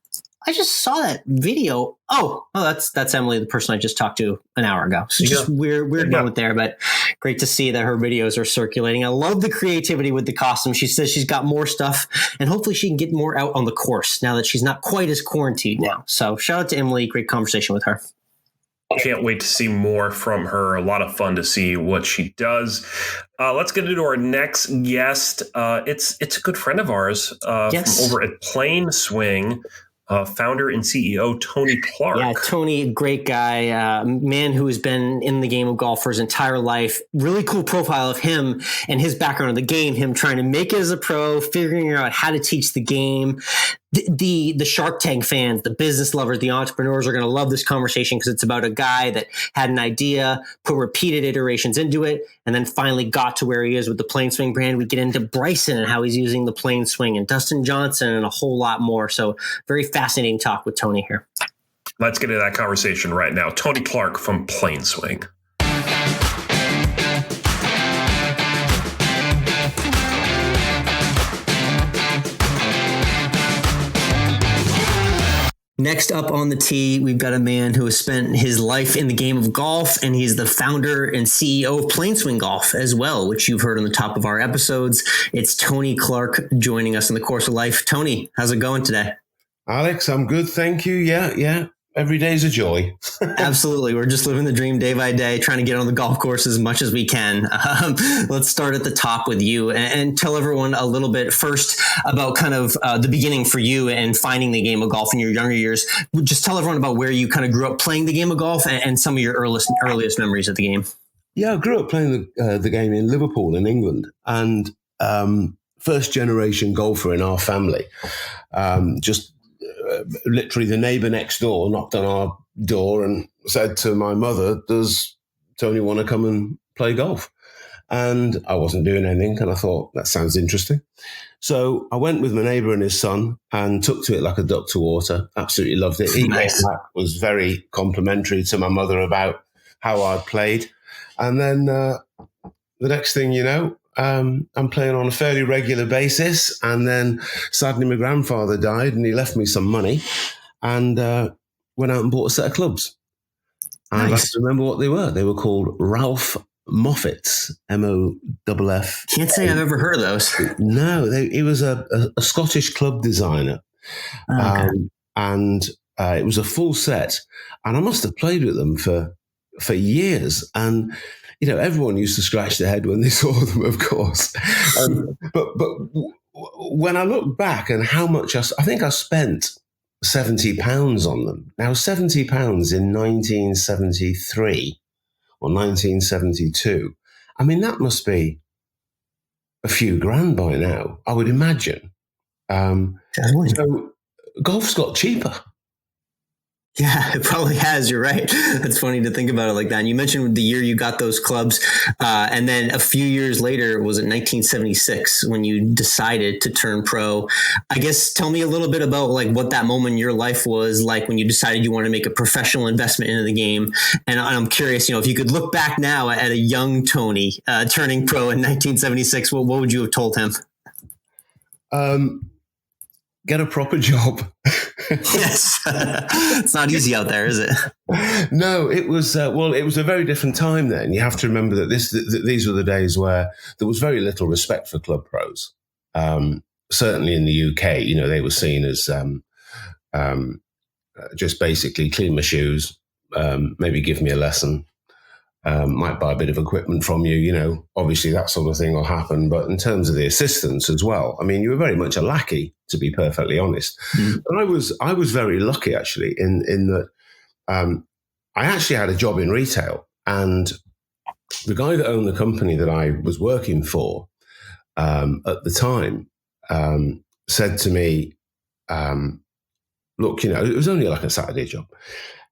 Speaker 1: I just saw that video. Oh, that's Emily, the person I just talked to an hour ago. So just weird moment there, but great to see that her videos are circulating. I love the creativity with the costume. She says she's got more stuff, and hopefully she can get more out on the course now that she's not quite as quarantined now. So shout out to Emily. Great conversation with her.
Speaker 2: Can't wait to see more from her. A lot of fun to see what she does. Let's get into our next guest. It's a good friend of ours from over at PlaneSwing. Founder and CEO Tony Clark.
Speaker 1: Yeah, Tony, great guy, man who has been in the game of golf for his entire life. Really cool profile of him and his background in the game, him trying to make it as a pro, figuring out how to teach the game. The Shark Tank fans, the business lovers, the entrepreneurs are going to love this conversation because it's about a guy that had an idea, put repeated iterations into it, and then finally got to where he is with the PlaneSwing brand. We get into Bryson and how he's using the PlaneSwing, and Dustin Johnson, and a whole lot more. So very fascinating talk with Tony here.
Speaker 2: Let's get into that conversation right now. Tony Clark from PlaneSwing.
Speaker 1: Next up on the tee, we've got a man who has spent his life in the game of golf, and he's the founder and CEO of PlaneSwing Golf as well, which you've heard on the top of our episodes. It's Tony Clark joining us in the Course of Life. Tony, how's it going today?
Speaker 4: Alex, I'm good, thank you. Yeah. every day's a joy.
Speaker 1: Absolutely. We're just living the dream day by day, trying to get on the golf course as much as we can. Let's start at the top with you and tell everyone a little bit first about kind of the beginning for you and finding the game of golf in your younger years. Just tell everyone about where you kind of grew up playing the game of golf and some of your earliest memories of the game.
Speaker 4: Yeah, I grew up playing the game in Liverpool in England, and first generation golfer in our family. Literally the neighbour next door knocked on our door and said to my mother, "Does Tony want to come and play golf?" And I wasn't doing anything, and I thought, that sounds interesting. So I went with my neighbour and his son and took to it like a duck to water. Absolutely loved it. He
Speaker 1: Nice.
Speaker 4: was very complimentary to my mother about how I'd played. And then the next thing you know, I'm playing on a fairly regular basis. And then sadly, my grandfather died and he left me some money and went out and bought a set of clubs. And
Speaker 1: Nice.
Speaker 4: I can remember what they were. They were called Ralph Moffats, Moff.
Speaker 1: Can't say I've ever heard of those.
Speaker 4: No, he was a Scottish club designer.
Speaker 1: Okay.
Speaker 4: And it was a full set. And I must have played with them for years. And you know, everyone used to scratch their head when they saw them, of course. But when I look back and how much I think I spent £70 on them. Now, £70 in 1973 or 1972. I mean, that must be a few grand by now, I would imagine. So golf's got cheaper.
Speaker 1: Yeah, it probably has. You're right. It's funny to think about it like that. And you mentioned the year you got those clubs. And then a few years later, was it 1976 when you decided to turn pro? I guess tell me a little bit about like what that moment in your life was like when you decided you wanted to make a professional investment into the game. And I'm curious, if you could look back now at a young Tony turning pro in 1976, what would you have told him?
Speaker 4: Get a proper job.
Speaker 1: Yes. It's not easy out there, is it?
Speaker 4: No, it was, it was a very different time then. You have to remember that these were the days where there was very little respect for club pros. Certainly in the UK, they were seen as just basically clean my shoes, maybe give me a lesson, might buy a bit of equipment from you, obviously that sort of thing will happen. But in terms of the assistance as well, I mean, you were very much a lackey, to be perfectly honest. Mm. And I was very lucky actually in that I actually had a job in retail, and the guy that owned the company that I was working for at the time said to me, look, it was only like a Saturday job.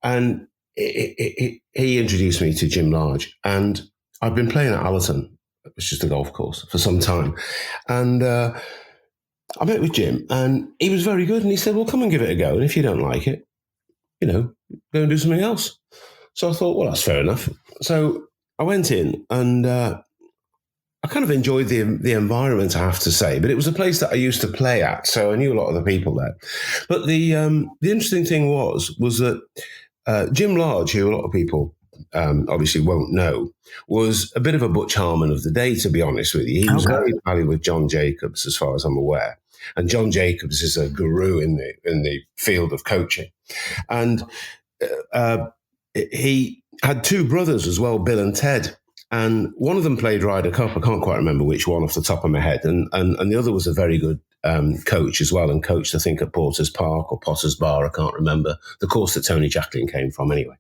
Speaker 4: And he introduced me to Jim Large, and I've been playing at Allerton, which is the golf course, for some time. And I met with Jim, and he was very good. And he said, well, come and give it a go. And if you don't like it, go and do something else. So I thought, well, that's fair enough. So I went in, and I kind of enjoyed the environment, I have to say. But it was a place that I used to play at, so I knew a lot of the people there. But the interesting thing was that Jim Large, who a lot of people obviously won't know, was a bit of a Butch Harmon of the day, to be honest with you. He was very valued with John Jacobs, as far as I'm aware. And John Jacobs is a guru in the field of coaching. And he had two brothers as well, Bill and Ted. And one of them played Ryder Cup. I can't quite remember which one off the top of my head. And the other was a very good coach as well, and coached, I think, at Porter's Park or Potter's Bar. I can't remember the course that Tony Jacklin came from anyway.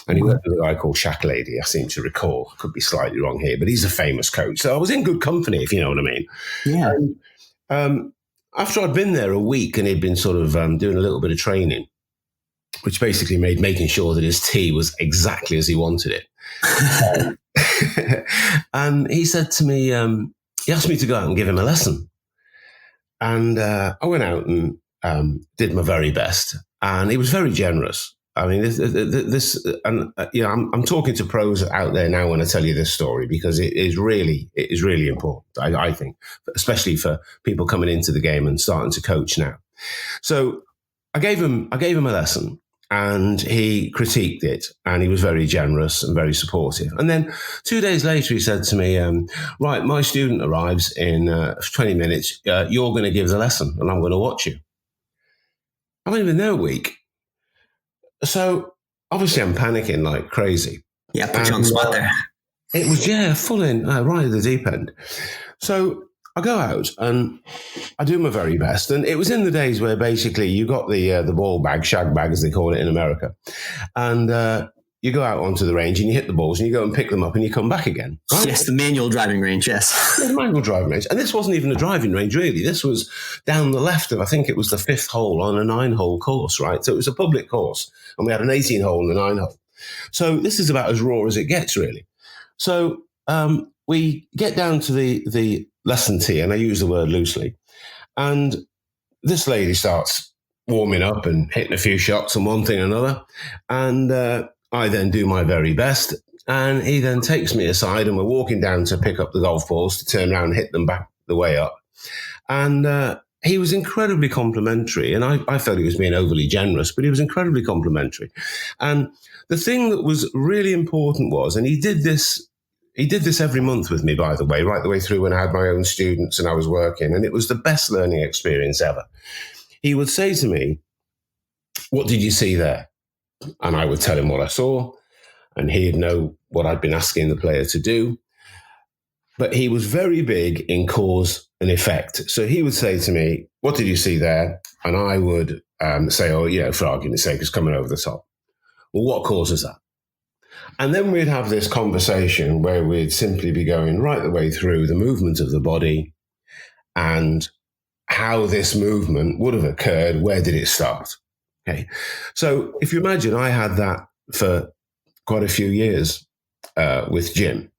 Speaker 4: And he worked with a guy called Shack Lady, I seem to recall. Could be slightly wrong here, but he's a famous coach. So I was in good company, if you know what I mean.
Speaker 1: Yeah.
Speaker 4: And, after I'd been there a week and he'd been sort of doing a little bit of training, which basically made making sure that his tee was exactly as he wanted it. And he said to me, he asked me to go out and give him a lesson. And I went out and did my very best. And he was very generous. I mean, I'm talking to pros out there now when I tell you this story, because it is really important, I think, especially for people coming into the game and starting to coach now. So I gave him a lesson, and he critiqued it, and he was very generous and very supportive. And then 2 days later, he said to me, right, my student arrives in 20 minutes. You're going to give the lesson, and I'm going to watch you. I went in there a week. so obviously I'm panicking like crazy.
Speaker 1: Yeah, put you on the spot there.
Speaker 4: It was, full in, right at the deep end. So I go out and I do my very best. And it was in the days where basically you got the ball bag, shag bag, as they call it in America. And you go out onto the range and you hit the balls and you go and pick them up and you come back again. Right?
Speaker 1: Yes, the manual driving range, yes.
Speaker 4: The manual driving range. And this wasn't even a driving range, really. This was down the left of, I think it was the 5th hole on a 9-hole course, right? So it was a public course. And we had an 18-hole and a 9-hole. So this is about as raw as it gets, really. So we get down to the lesson tee, and I use the word loosely. And this lady starts warming up and hitting a few shots and one thing and another. And I then do my very best. And he then takes me aside and we're walking down to pick up the golf balls to turn around and hit them back the way up. And he was incredibly complimentary. And I felt he was being overly generous, but he was incredibly complimentary. And the thing that was really important was, and he did this every month with me, by the way, right the way through when I had my own students and I was working. And it was the best learning experience ever. He would say to me, "What did you see there?" And I would tell him what I saw. And he'd know what I'd been asking the player to do. But he was very big in cause and effect. So he would say to me, "What did you see there?" And I would say, "Oh, for argument's sake, it's coming over the top." "Well, what causes that?" And then we'd have this conversation where we'd simply be going right the way through the movement of the body and how this movement would have occurred. Where did it start? Okay. So if you imagine, I had that for quite a few years with Jim.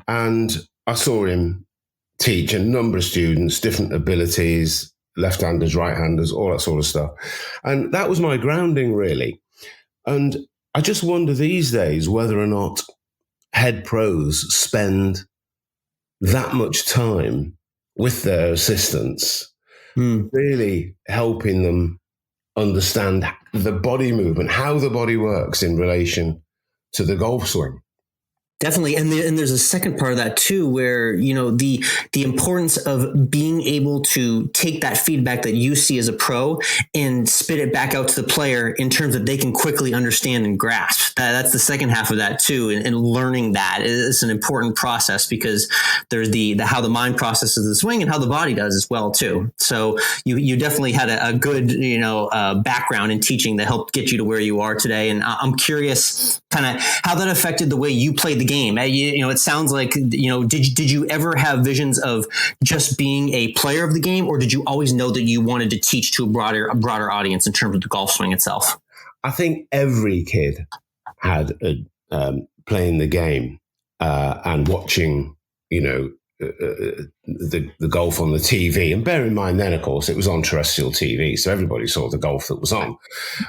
Speaker 4: And I saw him teach a number of students, different abilities, left-handers, right-handers, all that sort of stuff. And that was my grounding, really. And I just wonder these days whether or not head pros spend that much time with their assistants, really helping them understand the body movement, how the body works in relation to the golf swing.
Speaker 1: Definitely. And there's a second part of that too, where, the importance of being able to take that feedback that you see as a pro and spit it back out to the player in terms that they can quickly understand and grasp. That's the second half of that too. And learning that is an important process because there's the how the mind processes the swing and how the body does as well too. So you definitely had a good, background in teaching that helped get you to where you are today. And I'm curious kind of how that affected the way you played the game. It sounds like, did you ever have visions of just being a player of the game, or did you always know that you wanted to teach to a broader audience in terms of the golf swing itself?
Speaker 4: I think every kid had playing the game and watching, the golf on the TV. And bear in mind then, of course, it was on terrestrial TV, so everybody saw the golf that was on.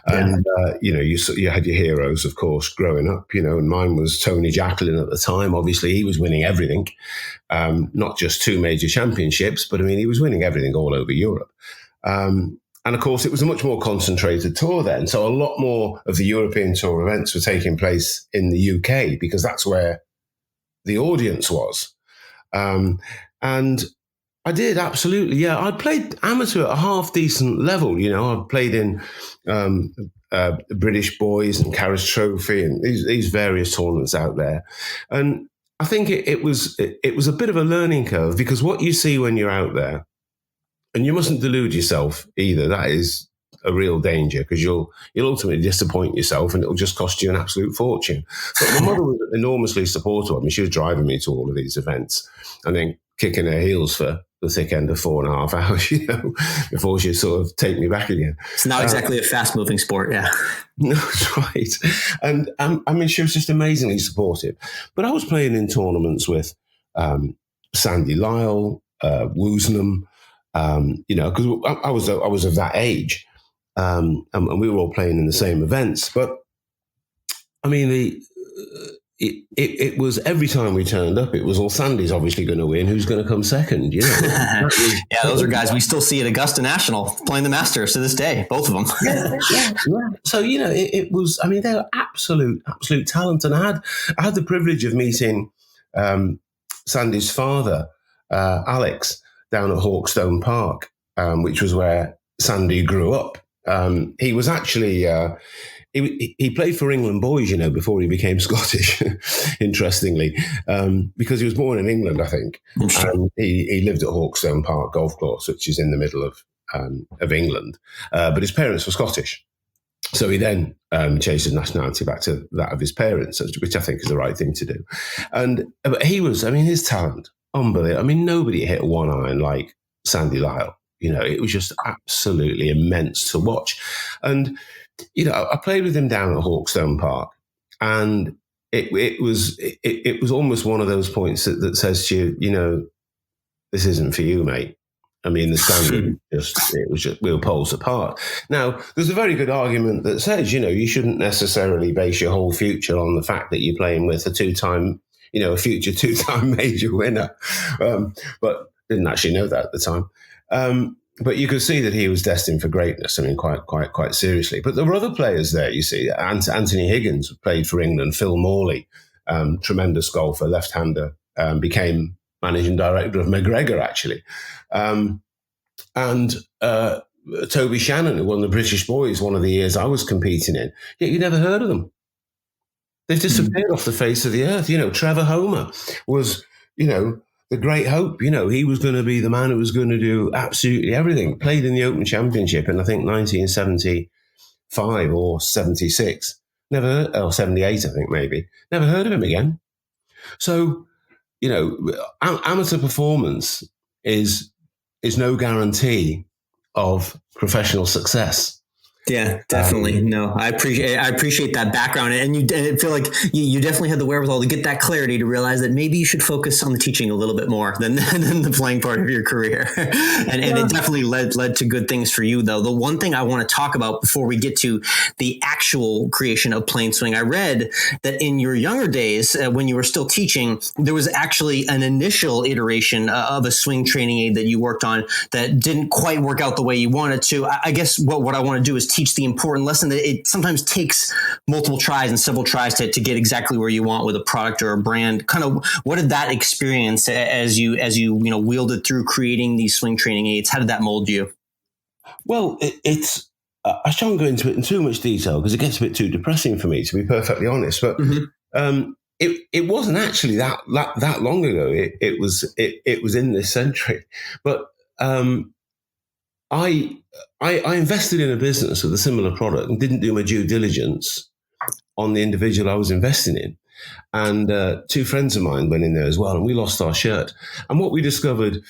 Speaker 4: And, you had your heroes, of course, growing up, and mine was Tony Jacklin at the time. Obviously, he was winning everything, not just 2 major championships, but, he was winning everything all over Europe. And, of course, it was a much more concentrated tour then. So a lot more of the European Tour events were taking place in the UK because that's where the audience was. And I did, absolutely. Yeah, I played amateur at a half decent level. I played in British Boys and Carriage Trophy and these various tournaments out there. And I think it was a bit of a learning curve because what you see when you're out there, and you mustn't delude yourself either. That is a real danger because you'll ultimately disappoint yourself and it'll just cost you an absolute fortune. But my mother was enormously supportive of me. She was driving me to all of these events and then kicking her heels for the thick end of 4.5 hours, before she'd sort of take me back again.
Speaker 1: It's not exactly a fast-moving sport, yeah.
Speaker 4: No, that's right. And she was just amazingly supportive. But I was playing in tournaments with Sandy Lyle, Woosnam, because I was of that age. And we were all playing in the same events. But, it was every time we turned up, it was, well, Sandy's obviously going to win. Who's going to come second? Yeah,
Speaker 1: those are guys we still see at Augusta National playing the Masters to this day, both of them.
Speaker 4: Yeah. So, it was, they were absolute talent. And I had the privilege of meeting Sandy's father, Alex, down at Hawkstone Park, which was where Sandy grew up. He was actually he played for England boys, before he became Scottish, interestingly, because he was born in England, I think. And he lived at Hawkstone Park Golf Course, which is in the middle of England. But his parents were Scottish. So he then changed his nationality back to that of his parents, which I think is the right thing to do. And but his talent, unbelievable. Nobody hit a one iron like Sandy Lyle. It was just absolutely immense to watch. And, I played with him down at Hawkstone Park, and it was almost one of those points that says to you, this isn't for you, mate. The standard it was just we were poles apart. Now, there's a very good argument that says, you shouldn't necessarily base your whole future on the fact that you're playing with a future two-time major winner. But didn't actually know that at the time. But you could see that he was destined for greatness. Quite seriously. But there were other players there. You see, Anthony Higgins played for England. Phil Morley, tremendous golfer, left-hander, became managing director of McGregor, actually. And Toby Shannon, who won the British Boys one of the years I was competing in. Yet you never heard of them. They've disappeared off the face of the earth. Trevor Homer was, the great hope. He was going to be the man who was going to do absolutely everything. Played in the Open Championship in, I think, 1975 or 76. Or 78, I think, maybe. Never heard of him again. So, amateur performance is no guarantee of professional success.
Speaker 1: Yeah, definitely. No, I appreciate that background, and I feel like you definitely had the wherewithal to get that clarity to realize that maybe you should focus on the teaching a little bit more than the playing part of your career. And it definitely led to good things for you, though. The one thing I want to talk about before we get to the actual creation of PlaneSwing, I read that in your younger days, when you were still teaching, there was actually an initial iteration of a swing training aid that you worked on that didn't quite work out the way you wanted to. I guess what I want to do is teach the important lesson that it sometimes takes multiple tries and several tries to get exactly where you want with a product or a brand. Kind of what did that experience as you wielded through creating these swing training aids? How did that mold you?
Speaker 4: Well, it's I shan't go into it in too much detail because it gets a bit too depressing for me, to be perfectly honest. But it wasn't actually that long ago. It was in this century, but I invested in a business with a similar product and didn't do my due diligence on the individual I was investing in. And two friends of mine went in there as well, and we lost our shirt. And what we discovered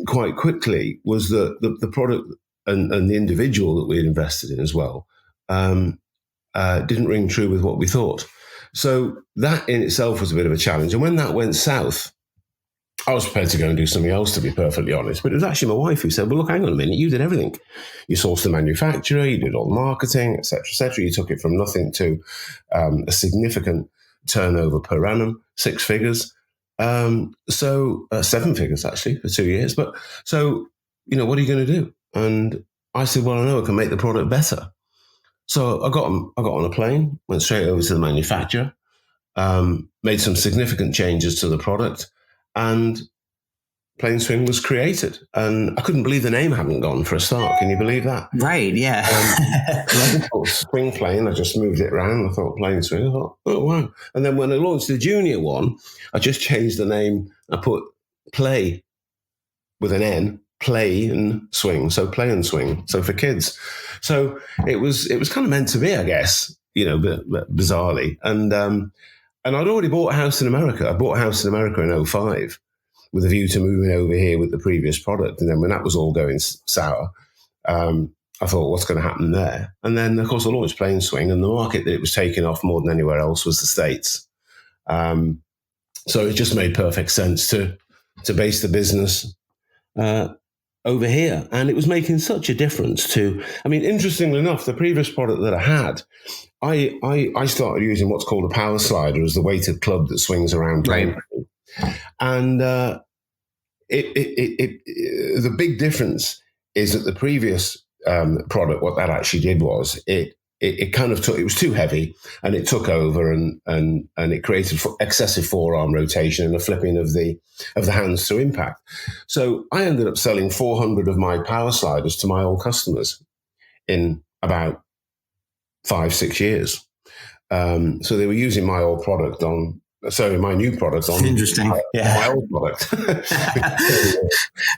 Speaker 4: quite quickly was that the product and the individual that we had invested in as well didn't ring true with what we thought. So that in itself was a bit of a challenge. And when that went south, I was prepared to go and do something else, to be perfectly honest. But it was actually my wife who said, well, look, hang on a minute. You did everything. You sourced the manufacturer, you did all the marketing, et cetera, et cetera. You took it from nothing to a significant turnover per annum, 6 figures. 7 figures, actually, for 2 years. But so, what are you going to do? And I said, well, I know I can make the product better. So I got on a plane, went straight over to the manufacturer, made some significant changes to the product, and PlaneSwing was created. And I couldn't believe the name hadn't gone for a start. Can you believe that?
Speaker 1: Right, yeah.
Speaker 4: I thought Swing Plane, I just moved it around. I thought PlaneSwing. I thought, oh, wow. And then when I launched the junior one, I just changed the name. I put Play with an N, Play and Swing. So Play and Swing. So for kids. So it was kind of meant to be, I guess, bizarrely. And I'd already bought a house in America. I bought a house in America in 2005 with a view to moving over here with the previous product. And then when that was all going sour, I thought, what's going to happen there? And then, of course, I launched PlaneSwing, and the market that it was taking off more than anywhere else was the States. So it just made perfect sense to base the business over here. And it was making such a difference interestingly enough, the previous product that I had, I started using what's called a power slider as the weighted club that swings around.
Speaker 1: Right.
Speaker 4: And the big difference is that the previous product, what that actually did was it was too heavy, and it took over and it created excessive forearm rotation and a flipping of the hands to impact. So I ended up selling 400 of my power sliders to my old customers in about 5-6 years. So they were using my old product my new product on
Speaker 1: Interesting.
Speaker 4: my old product.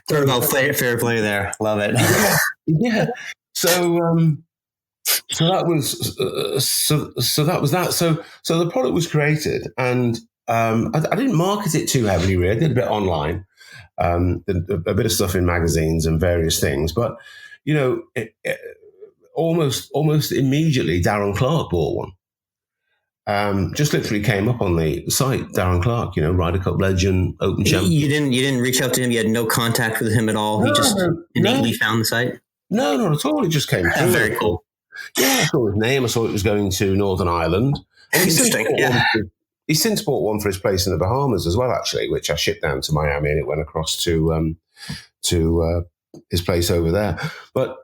Speaker 1: Throw about fair play there. Love it.
Speaker 4: Yeah. So that was that. So the product was created, and I didn't market it too heavily. Really, I did a bit online, a bit of stuff in magazines and various things. But almost immediately, Darren Clark bought one. Just literally came up on the site, Darren Clark, Ryder Cup legend, Open champion.
Speaker 1: You didn't reach out to him. You had no contact with him at all. He just innately found the site.
Speaker 4: No, not at all. It just came through.
Speaker 1: Very cool.
Speaker 4: Yeah, I saw his name. I saw it was going to Northern Ireland. And
Speaker 1: Interesting.
Speaker 4: He's since bought one for his place in the Bahamas as well, actually, which I shipped down to Miami, and it went across to his place over there. But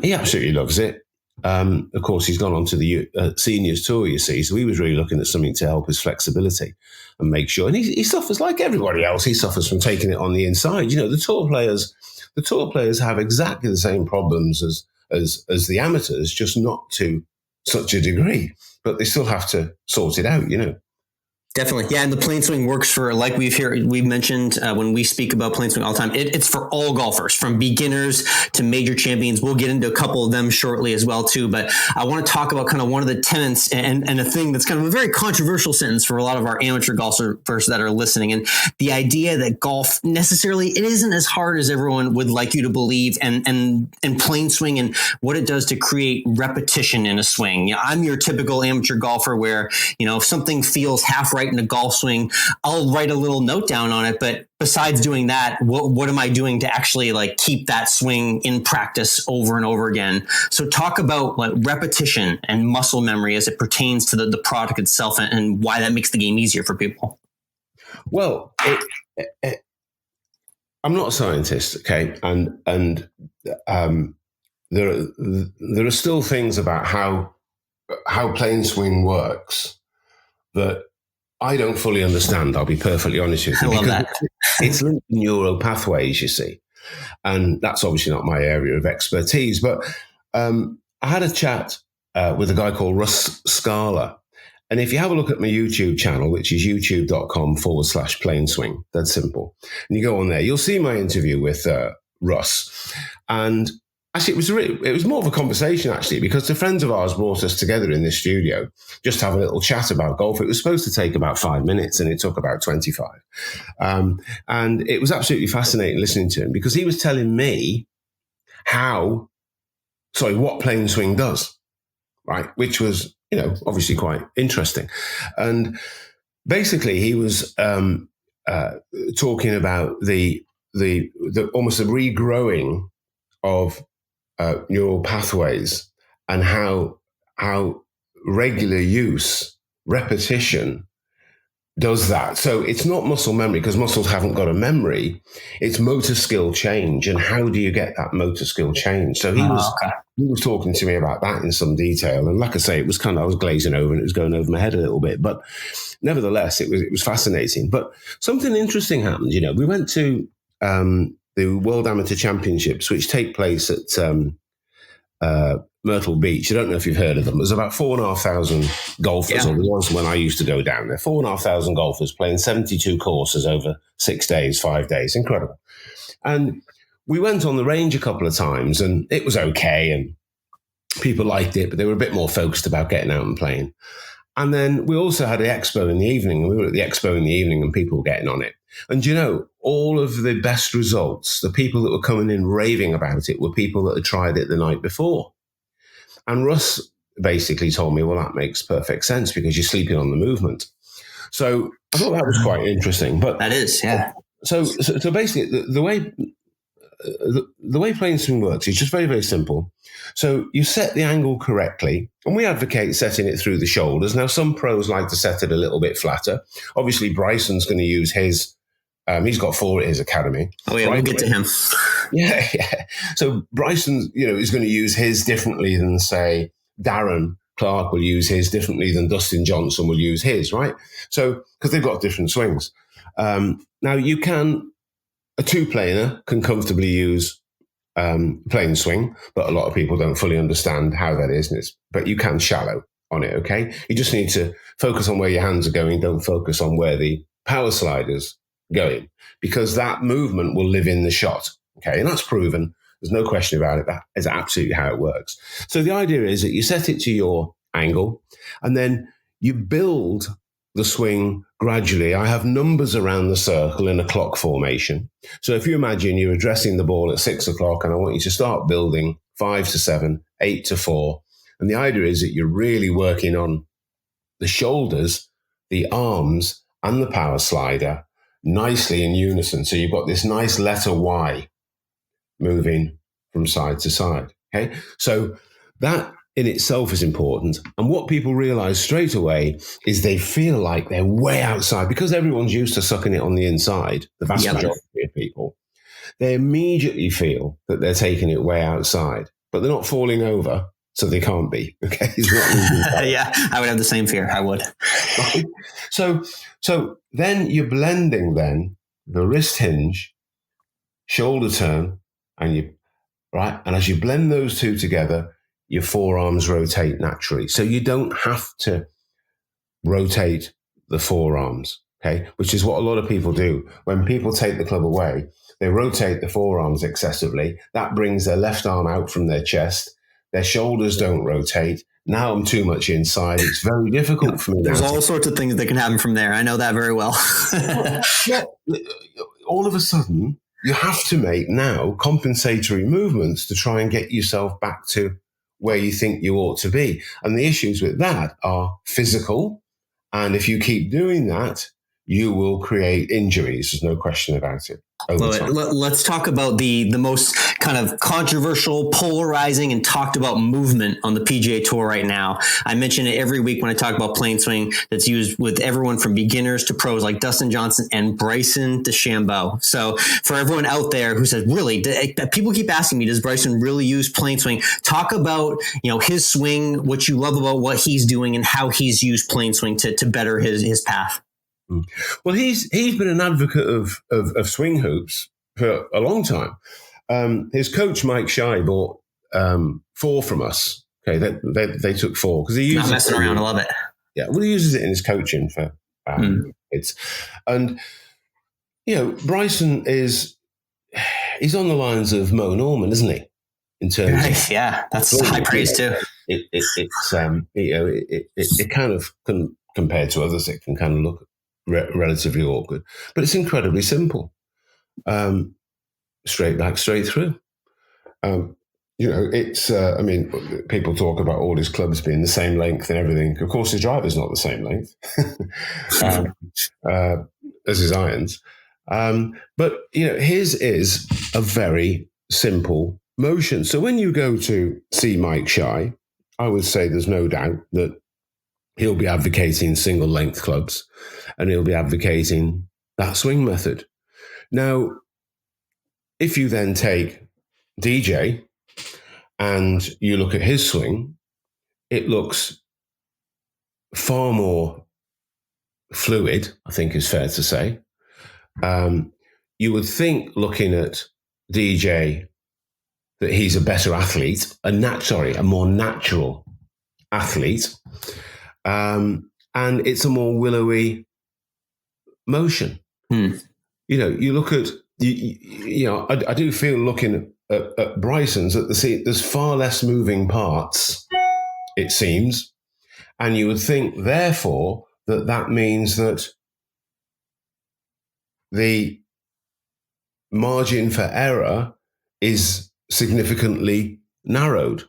Speaker 4: he absolutely loves it. Of course, he's gone on to the seniors tour, you see, so he was really looking at something to help his flexibility and make sure. And he suffers like everybody else. He suffers from taking it on the inside. The tour players have exactly the same problems as the amateurs, just not to such a degree, but they still have to sort it out,
Speaker 1: Definitely. Yeah. And the PlaneSwing works for, like we've mentioned when we speak about PlaneSwing all the time, it's for all golfers, from beginners to major champions. We'll get into a couple of them shortly as well, too. But I want to talk about kind of one of the tenets and a thing that's kind of a very controversial sentence for a lot of our amateur golfers that are listening. And the idea that golf necessarily, it isn't as hard as everyone would like you to believe, and PlaneSwing and what it does to create repetition in a swing. I'm your typical amateur golfer where, if something feels half right in a golf swing, I'll write a little note down on it. But besides doing that, what am I doing to actually keep that swing in practice over and over again? So talk about repetition and muscle memory as it pertains to the product itself, and why that makes the game easier for people.
Speaker 4: Well, I'm not a scientist, okay, and there are still things about how PlaneSwing works that I don't fully understand. I'll be perfectly honest with you.
Speaker 1: I love that.
Speaker 4: It's linked to neural pathways, you see, and that's obviously not my area of expertise. But I had a chat with a guy called Russ Scala, and if you have a look at my YouTube channel, which is youtube.com/PlaneSwing, that's simple, and you go on there, you'll see my interview with Russ, and actually, it was more of a conversation, actually, because the friends of ours brought us together in this studio just to have a little chat about golf. It was supposed to take about 5 minutes, and it took about 25. And it was absolutely fascinating listening to him, because he was telling me what PlaneSwing does, right? Which was, obviously quite interesting. And basically, he was talking about the almost the regrowing of neural pathways, and how regular use, repetition, does that. So it's not muscle memory, because muscles haven't got a memory. It's motor skill change, and how do you get that motor skill change? So he was talking to me about that in some detail, and like I say, it was I was glazing over, and it was going over my head a little bit, but nevertheless, it was fascinating. But something interesting happened. We went to the World Amateur Championships, which take place at Myrtle Beach. I don't know if you've heard of them. There's about 4,500 golfers, or there was when I used to go down there. 4,500 golfers playing 72 courses over 6 days, 5 days. Incredible. And we went on the range a couple of times, and it was okay, and people liked it, but they were a bit more focused about getting out and playing. And then we also had the expo in the evening, and we were at the expo in the evening, and people were getting on it. And all of the best results, the people that were coming in raving about it, were people that had tried it the night before. And Russ basically told me, well, that makes perfect sense, because you're sleeping on the movement. So I thought that was quite interesting. But
Speaker 1: that is, yeah.
Speaker 4: So basically, the way PlaneSwing works is just very, very simple. So you set the angle correctly, and we advocate setting it through the shoulders. Now, some pros like to set it a little bit flatter. Obviously, Bryson's going to use his. He's got 4 at his academy.
Speaker 1: Oh, yeah, we'll get to him.
Speaker 4: Yeah. So Bryson, is going to use his differently than, say, Darren Clark will use his differently than Dustin Johnson will use his, right? So, because they've got different swings. Now, a 2-planer can comfortably use PlaneSwing, but a lot of people don't fully understand how that is. But you can shallow on it, okay? You just need to focus on where your hands are going. Don't focus on where the power slider's going, because that movement will live in the shot, okay? And that's proven. There's no question about it. That is absolutely how it works. So the idea is that you set it to your angle, and then you build the swing gradually. I have numbers around the circle in a clock formation. So if you imagine you're addressing the ball at 6 o'clock, and I want you to start building 5 to 7, 8 to 4. And the idea is that you're really working on the shoulders, the arms, and the power slider nicely in unison. So you've got this nice letter Y moving from side to side. Okay. So that in itself is important. And what people realize straight away is they feel like they're way outside, because everyone's used to sucking it on the inside, the vast majority of people. They immediately feel that they're taking it way outside, but they're not falling over, so they can't be. Okay.
Speaker 1: Yeah, I would have the same fear. I would.
Speaker 4: Right? So then you're blending then the wrist hinge, shoulder turn, and you right. And as you blend those two together, your forearms rotate naturally. So you don't have to rotate the forearms, okay? Which is what a lot of people do. When people take the club away, they rotate the forearms excessively. That brings their left arm out from their chest. Their shoulders don't rotate. Now I'm too much inside. It's very difficult for me.
Speaker 1: There's all sorts of things that can happen from there. I know that very well.
Speaker 4: All of a sudden, you have to make now compensatory movements to try and get yourself back to where you think you ought to be. And the issues with that are physical. And if you keep doing that, you will create injuries. There's no question about it.
Speaker 1: Let's talk about the most kind of controversial, polarizing, and talked about movement on the PGA Tour right now. I mention it every week when I talk about PlaneSwing, that's used with everyone from beginners to pros like Dustin Johnson and Bryson DeChambeau. So for everyone out there who says, really, people keep asking me, does Bryson really use PlaneSwing? Talk about, his swing, what you love about what he's doing, and how he's used PlaneSwing to better his path.
Speaker 4: Well, he's been an advocate of swing hoops for a long time. His coach Mike Shy bought 4 from us. Okay, they took 4 because he uses
Speaker 1: not messing around. I love it.
Speaker 4: Yeah, well, he uses it in his coaching for kids, and Bryson he's on the lines of Mo Norman, isn't he? In terms of
Speaker 1: that's high praise too.
Speaker 4: It's it kind of compared to others, it can kind of look relatively awkward, but it's incredibly simple. Straight back, straight through. It's, people talk about all his clubs being the same length and everything. Of course, his driver's not the same length as his irons. But his is a very simple motion. So when you go to see Mike Shy, I would say there's no doubt that he'll be advocating single length clubs, and he'll be advocating that swing method. Now, if you then take DJ and you look at his swing, it looks far more fluid, I think is fair to say. You would think, looking at DJ, that he's a better athlete, a more natural athlete. And it's a more willowy motion. You look at, I do feel looking at Bryson's that there's far less moving parts, it seems. And you would think, therefore, that means that the margin for error is significantly narrowed.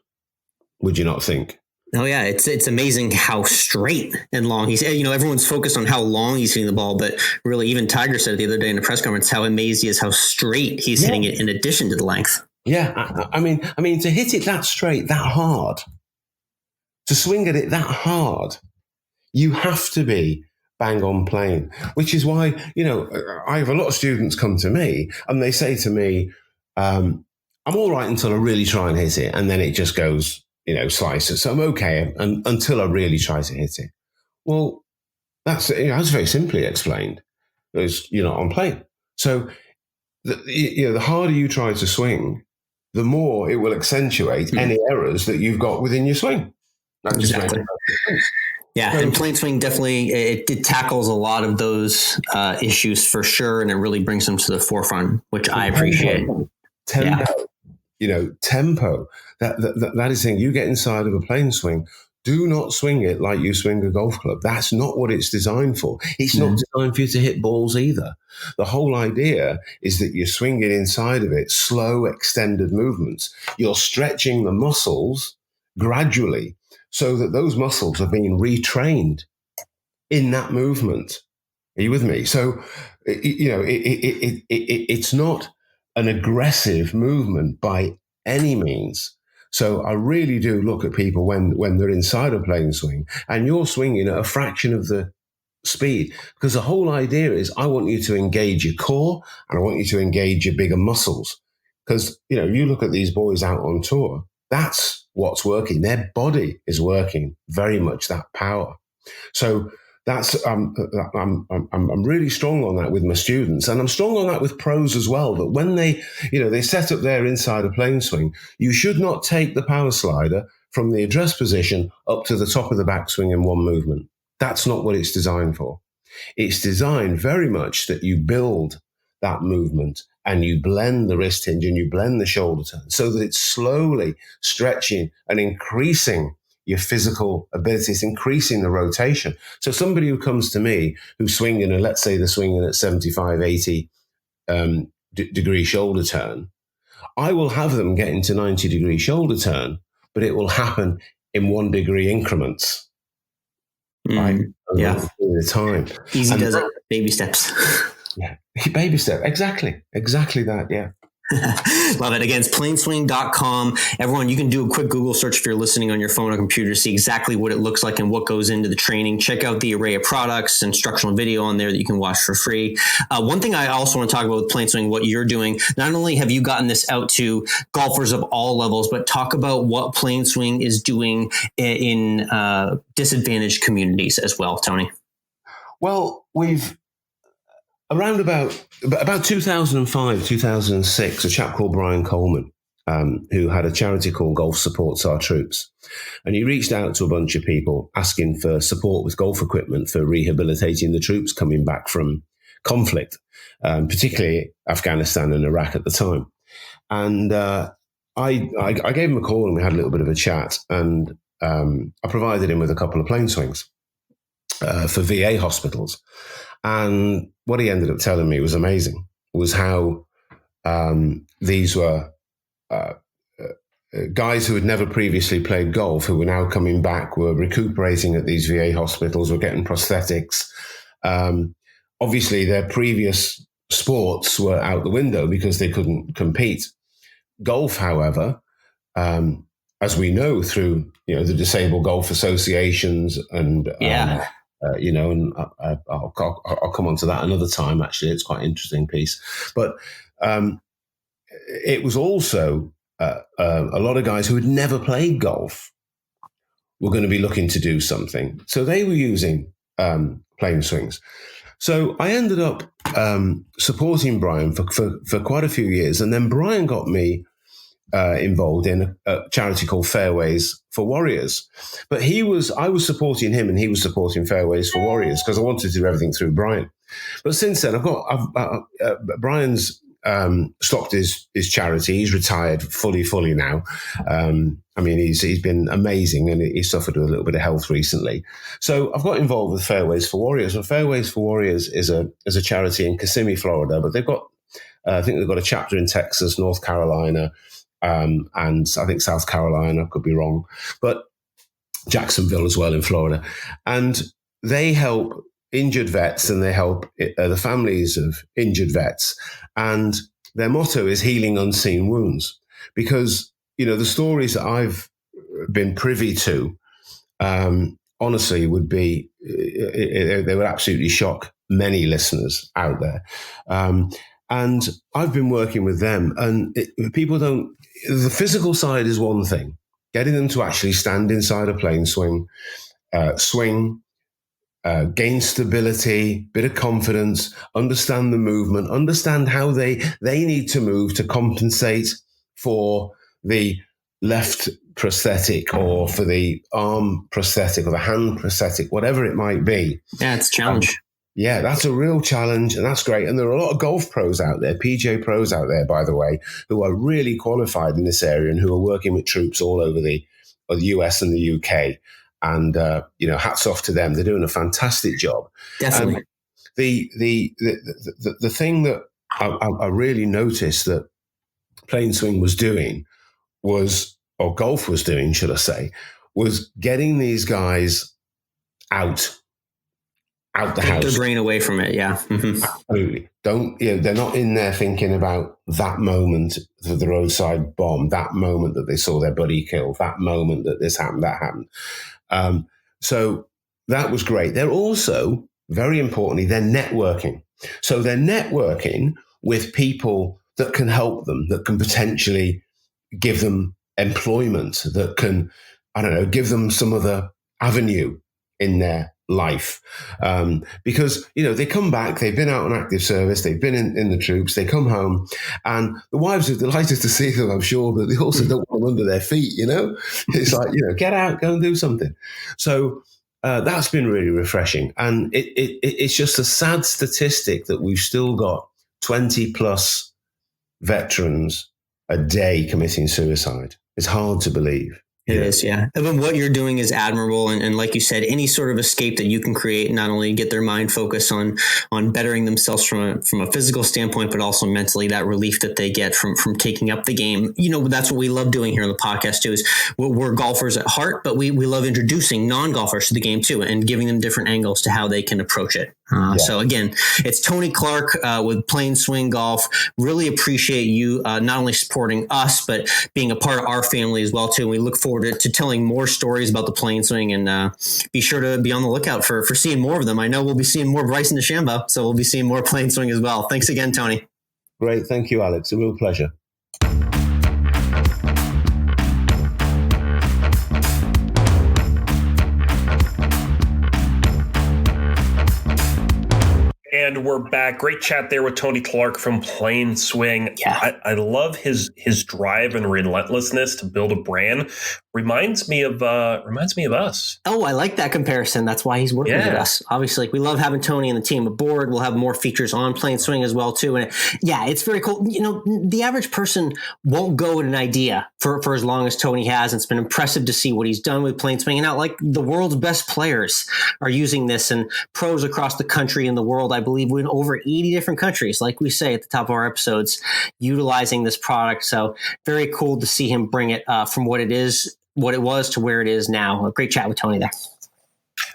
Speaker 4: Would you not think?
Speaker 1: Oh yeah, it's amazing how straight and long he's. Everyone's focused on how long he's hitting the ball, but really, even Tiger said the other day in a press conference how amazed he is how straight he's hitting it in addition to the length.
Speaker 4: Yeah, I mean, to hit it that straight, that hard, to swing at it that hard, you have to be bang on plane. Which is why I have a lot of students come to me and they say to me, "I'm all right until I really try and hit it, and then it just goes." Slices. So I'm okay until I really try to hit it. Well, that's very simply explained. You're not on plane. So the harder you try to swing, the more it will accentuate any errors that you've got within your swing. That just makes sense.
Speaker 1: Yeah, and PlaneSwing definitely it tackles a lot of those issues for sure, and it really brings them to the forefront, which I appreciate.
Speaker 4: Tempo, tempo. That is the thing. You get inside of a PlaneSwing, do not swing it like you swing a golf club. That's not what it's designed for. It's not designed for you to hit balls either. The whole idea is that you're swinging inside of it, slow, extended movements. You're stretching the muscles gradually so that those muscles are being retrained in that movement. Are you with me? So, it's not an aggressive movement by any means. So I really do look at people when they're inside a PlaneSwing and you're swinging at a fraction of the speed, because the whole idea is I want you to engage your core and I want you to engage your bigger muscles. Because, you look at these boys out on tour, that's what's working. Their body is working very much that power. So that's I'm really strong on that with my students, and I'm strong on that with pros as well. That when they set up their inside a PlaneSwing, you should not take the power slider from the address position up to the top of the backswing in one movement. That's not what it's designed for. It's designed very much that you build that movement and you blend the wrist hinge and you blend the shoulder turn so that it's slowly stretching and increasing your physical abilities, increasing the rotation. So somebody who comes to me who's swinging, and let's say they're swinging at 75, 80 degree shoulder turn, I will have them get into 90 degree shoulder turn, but it will happen in 1 degree increments. Right?
Speaker 1: Yeah.
Speaker 4: Over time.
Speaker 1: Easy does it. Baby steps.
Speaker 4: Yeah. Baby step. Exactly that. Yeah.
Speaker 1: Love it. Again, it's planeswing.com. Everyone, you can do a quick Google search if you're listening on your phone or computer to see exactly what it looks like and what goes into the training. Check out the array of products, instructional video on there that you can watch for free. One thing I also want to talk about with PlaneSwing, what you're doing, not only have you gotten this out to golfers of all levels, but talk about what PlaneSwing is doing in disadvantaged communities as well, Tony.
Speaker 4: Well, we've around about 2005, 2006, a chap called Brian Coleman, who had a charity called Golf Supports Our Troops. And he reached out to a bunch of people asking for support with golf equipment for rehabilitating the troops coming back from conflict, particularly Afghanistan and Iraq at the time. And I gave him a call and we had a little bit of a chat. And I provided him with a couple of PlaneSwings for VA hospitals. And what he ended up telling me was amazing, was how these were guys who had never previously played golf, who were now coming back, were recuperating at these VA hospitals, were getting prosthetics. Obviously, their previous sports were out the window because they couldn't compete. Golf, however, as we know through the disabled golf associations and I'll come on to that another time. Actually, it's quite an interesting piece. But it was also a lot of guys who had never played golf were going to be looking to do something. So they were using PlaneSwings. So I ended up supporting Brian for quite a few years. And then Brian got me involved in a charity called Fairways for Warriors. But I was supporting him and he was supporting Fairways for Warriors because I wanted to do everything through Brian. But since then, Brian's stopped his charity. He's retired fully now. He's been amazing and he suffered with a little bit of health recently. So I've got involved with Fairways for Warriors. Well, Fairways for Warriors is a charity in Kissimmee, Florida, but they've got, I think they've got a chapter in Texas, North Carolina, and I think South Carolina, could be wrong, but Jacksonville as well in Florida. And they help injured vets and they help the families of injured vets. And their motto is healing unseen wounds, because, the stories that I've been privy to, honestly, would be, they would absolutely shock many listeners out there. And I've been working with them, and the physical side is one thing, getting them to actually stand inside a PlaneSwing, swing, gain stability, bit of confidence, understand the movement, understand how they need to move to compensate for the left prosthetic or for the arm prosthetic or the hand prosthetic, whatever it might be.
Speaker 1: Yeah, it's a challenge.
Speaker 4: Yeah, that's a real challenge, and that's great. And there are a lot of golf pros out there, PGA pros out there, by the way, who are really qualified in this area and who are working with troops all over the US and the UK. And, hats off to them. They're doing a fantastic job.
Speaker 1: Definitely.
Speaker 4: The thing that I really noticed that PlaneSwing was doing or golf was doing, should I say, was getting these guys out the house.
Speaker 1: Their brain away from it, yeah. Mm-hmm.
Speaker 4: Absolutely. They're not in there thinking about that moment of the roadside bomb, that moment that they saw their buddy killed, that moment that this happened, that happened. So that was great. They're also, very importantly, they're networking. So they're networking with people that can help them, that can potentially give them employment, that can, give them some other avenue in their life. Because, they come back, they've been out on active service, they've been in the troops, they come home, and the wives are delighted to see them, I'm sure, but they also don't want them under their feet, It's like, get out, go and do something. So that's been really refreshing. And it's just a sad statistic that we've still got 20 plus veterans a day committing suicide. It's hard to believe.
Speaker 1: It is, yeah. I mean, what you're doing is admirable. And like you said, any sort of escape that you can create, not only get their mind focused on bettering themselves from a physical standpoint, but also mentally, that relief that they get from taking up the game. That's what we love doing here on the podcast too, is we're golfers at heart, but we love introducing non-golfers to the game too, and giving them different angles to how they can approach it. So again, it's Tony Clark with PlaneSwing Golf. Really appreciate you not only supporting us, but being a part of our family as well too. And we look forward to telling more stories about the PlaneSwing, and be sure to be on the lookout for seeing more of them. I know we'll be seeing more Bryson DeChambeau, so we'll be seeing more PlaneSwing as well. Thanks again, Tony.
Speaker 4: Great. Thank you, Alex. A real pleasure.
Speaker 2: And we're back. Great chat there with Tony Clark from PlaneSwing.
Speaker 1: Yeah.
Speaker 2: I love his drive and relentlessness to build a brand. Reminds me of us.
Speaker 1: Oh, I like that comparison. That's why he's working with us. Obviously, we love having Tony and the team aboard. We'll have more features on PlaneSwing as well too. And it's very cool. The average person won't go with an idea for as long as Tony has. It's been impressive to see what he's done with PlaneSwing. And now, like, the world's best players are using this, and pros across the country and the world, I believe, we're in over 80 different countries, like we say at the top of our episodes, utilizing this product. So very cool to see him bring it from what it was to where it is now. A great chat with Tony there.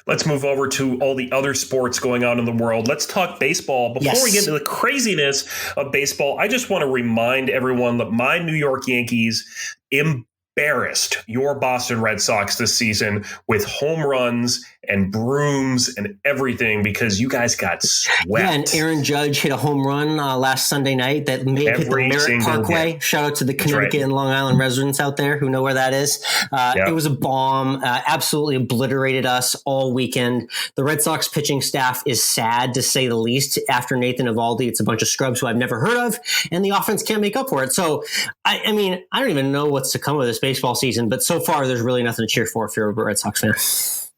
Speaker 2: Let's move over to all the other sports going on in the world. Let's talk baseball. Before we get into the craziness of baseball, I just want to remind everyone that my New York Yankees embarrassed your Boston Red Sox this season with home runs and brooms and everything, because you guys got swept.
Speaker 1: Yeah, and Aaron Judge hit a home run last Sunday night that may hit the Merritt Parkway. Shout out to the Connecticut and Long Island residents out there who know where that is. It was a bomb, absolutely obliterated us all weekend. The Red Sox pitching staff is sad, to say the least. After Nathan Eovaldi, it's a bunch of scrubs who I've never heard of, and the offense can't make up for it. So, I don't even know what's to come of this baseball season, but so far there's really nothing to cheer for if you're a Red Sox fan.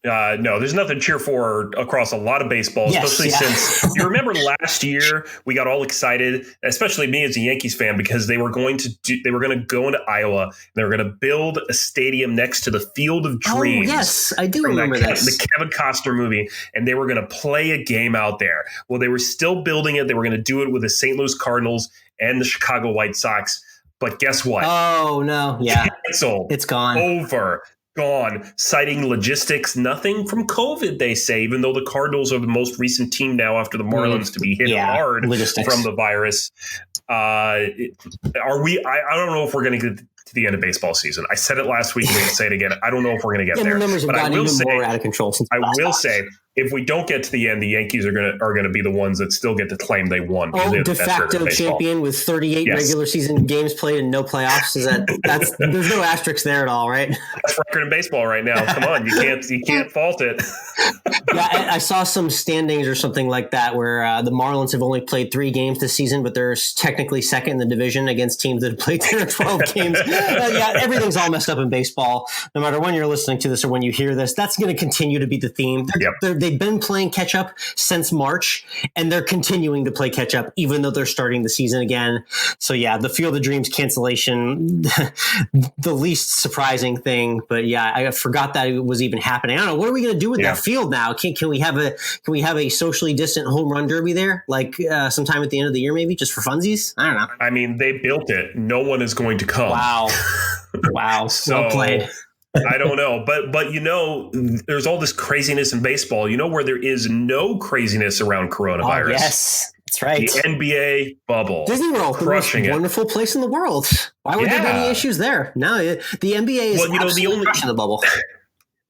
Speaker 2: No, there's nothing to cheer for across a lot of baseball, especially since you remember last year we got all excited, especially me as a Yankees fan, because they were going to go into Iowa and they were going to build a stadium next to the Field of Dreams.
Speaker 1: Oh, yes, I do remember this.
Speaker 2: The Kevin Costner movie, and they were going to play a game out there. Well, they were still building it. They were going to do it with the St. Louis Cardinals and the Chicago White Sox. But guess what?
Speaker 1: Oh, no. Yeah.
Speaker 2: Canceled.
Speaker 1: It's gone.
Speaker 2: Over. Gone, citing logistics, nothing from COVID, they say, even though the Cardinals are the most recent team now after the Marlins to be hit hard from the virus. Are we? I don't know if we're going to to the end of baseball season. I said it last week. I'm going to say it again. I don't know if we're going to get there.
Speaker 1: The numbers have gotten even more out of control since
Speaker 2: I will say, if we don't get to the end, the Yankees are going to be the ones that still get to claim they won.
Speaker 1: Oh, de facto champion with 38 regular season games played and no playoffs. There's no asterisks there at all, right?
Speaker 2: That's record in baseball right now. Come on, you can't fault it.
Speaker 1: Yeah, I saw some standings or something like that where the Marlins have only played 3 games this season, but they're technically second in the division against teams that have played 10 or 12 games. Yeah, everything's all messed up in baseball. No matter when you're listening to this or when you hear this, that's going to continue to be the theme. They've been playing catch up since March, and they're continuing to play catch up, even though they're starting the season again. So yeah, the Field of Dreams cancellation, the least surprising thing. But yeah, I forgot that it was even happening. I don't know. What are we going to do with that field now? Can we have a socially distant home run derby there, like sometime at the end of the year, maybe just for funsies? I don't know.
Speaker 2: I mean, they built it. No one is going to come.
Speaker 1: Wow. So, well played.
Speaker 2: I don't know, but there's all this craziness in baseball. You know where there is no craziness around coronavirus?
Speaker 1: Oh, yes, that's right.
Speaker 2: The NBA bubble.
Speaker 1: Disney World,
Speaker 2: crushing
Speaker 1: the most wonderful place in the world. Why would there be any issues there? No, the NBA is absolutely crushing the bubble.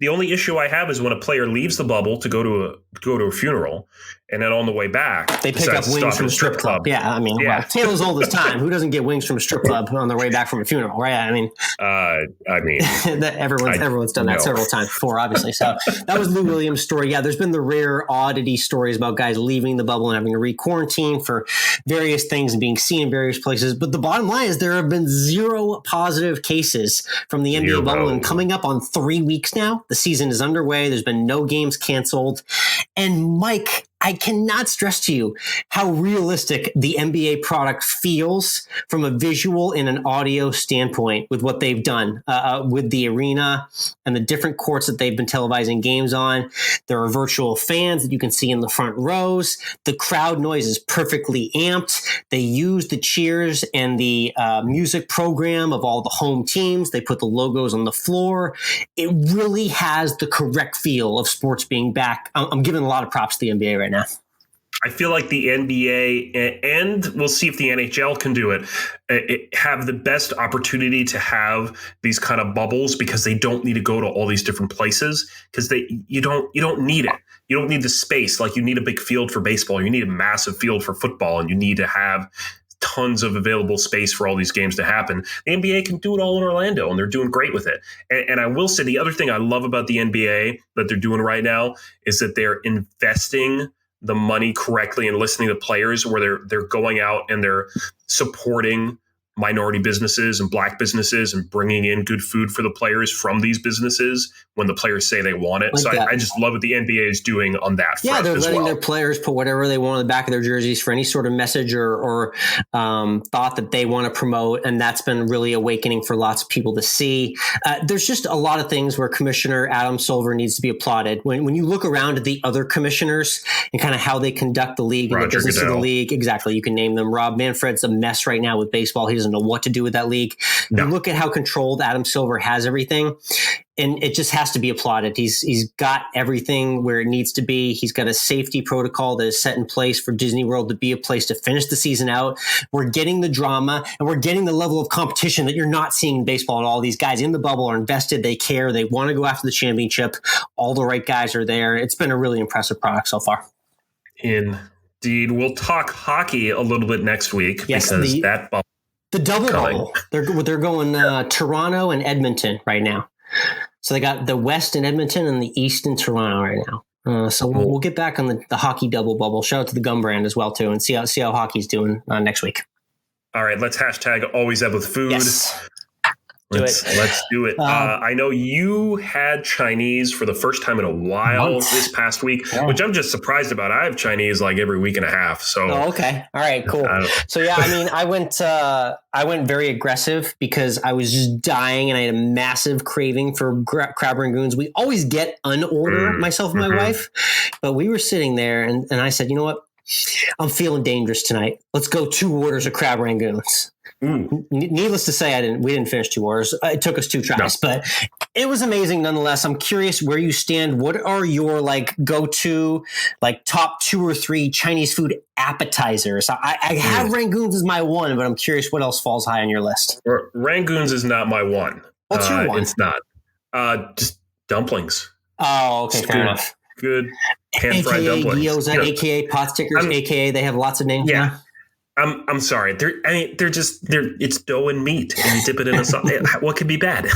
Speaker 2: The only issue I have is when a player leaves the bubble to go to a funeral, and then on the way back
Speaker 1: they pick up wings from a strip club. Yeah, I mean, well, Taylor's old as time. Who doesn't get wings from a strip club on their way back from a funeral, right? I mean, everyone's done that several times before, obviously. So that was Lou Williams' story. Yeah, there's been the rare oddity stories about guys leaving the bubble and having to re-quarantine for various things and being seen in various places. But the bottom line is there have been 0 positive cases from the NBA bubble, and coming up on 3 weeks now. The season is underway. There's been no games canceled. And Mike, I cannot stress to you how realistic the NBA product feels from a visual and an audio standpoint with what they've done with the arena and the different courts that they've been televising games on. There are virtual fans that you can see in the front rows. The crowd noise is perfectly amped. They use the cheers and the music program of all the home teams. They put the logos on the floor. It really has the correct feel of sports being back. I'm giving a lot of props to the NBA right now.
Speaker 2: I feel like the NBA, and we'll see if the NHL can do it, have the best opportunity to have these kind of bubbles because they don't need to go to all these different places because you don't need it. You don't need the space like you need a big field for baseball. You need a massive field for football, and you need to have tons of available space for all these games to happen. The NBA can do it all in Orlando, and they're doing great with it. And I will say the other thing I love about the NBA that they're doing right now is that they're investing the money correctly and listening to players where they're going out and they're supporting minority businesses and black businesses and bringing in good food for the players from these businesses when the players say they want it. Like so I just love what the NBA is doing on that front.
Speaker 1: Yeah, they're letting their players put whatever they want on the back of their jerseys for any sort of message or thought that they want to promote. And that's been really awakening for lots of people to see. There's just a lot of things where Commissioner Adam Silver needs to be applauded. When you look around at the other commissioners and kind of how they conduct the league and the business of the league, exactly, you can name them. Rob Manfred's a mess right now with baseball. He doesn't know what to do with that league. No. You look at how controlled Adam Silver has everything, and it just has to be applauded. He's got everything where it needs to be. He's got a safety protocol that is set in place for Disney World to be a place to finish the season out. We're getting the drama, and we're getting the level of competition that you're not seeing in baseball at all. These guys in the bubble are invested. They care. They want to go after the championship. All the right guys are there. It's been a really impressive product so far.
Speaker 2: Indeed. We'll talk hockey a little bit next week because that bubble.
Speaker 1: The double bubble. They're going Toronto and Edmonton right now. So they got the West in Edmonton and the East in Toronto right now. So we'll get back on the hockey double bubble. Shout out to the Gum brand as well too, and see how hockey's doing next week.
Speaker 2: All right, let's hashtag always ebb with food.
Speaker 1: Yes.
Speaker 2: Let's do it. I know you had Chinese for the first time in a while this past week, which I'm just surprised about. I have Chinese like every week and a half. So,
Speaker 1: okay. All right, cool. So yeah, I mean, I went very aggressive because I was just dying and I had a massive craving for crab rangoons. We always get an order, myself and my wife, but we were sitting there and I said, you know what? I'm feeling dangerous tonight. Let's go 2 orders of crab rangoons. Needless to say, we didn't finish 2 hours. It took us 2 tries, but it was amazing nonetheless. I'm curious where you stand. What are your go-to top 2 or 3 Chinese food appetizers? I have Rangoons as my one, but I'm curious what else falls high on your list.
Speaker 2: Rangoons is not my one.
Speaker 1: What's your one?
Speaker 2: It's not. Just dumplings.
Speaker 1: Oh, okay, fair enough.
Speaker 2: Good pan-fried dumplings.
Speaker 1: Gyoza, AKA pot stickers, AKA they have lots of names now.
Speaker 2: I'm sorry. It's dough and meat, and you dip it in a sauce. What could be bad?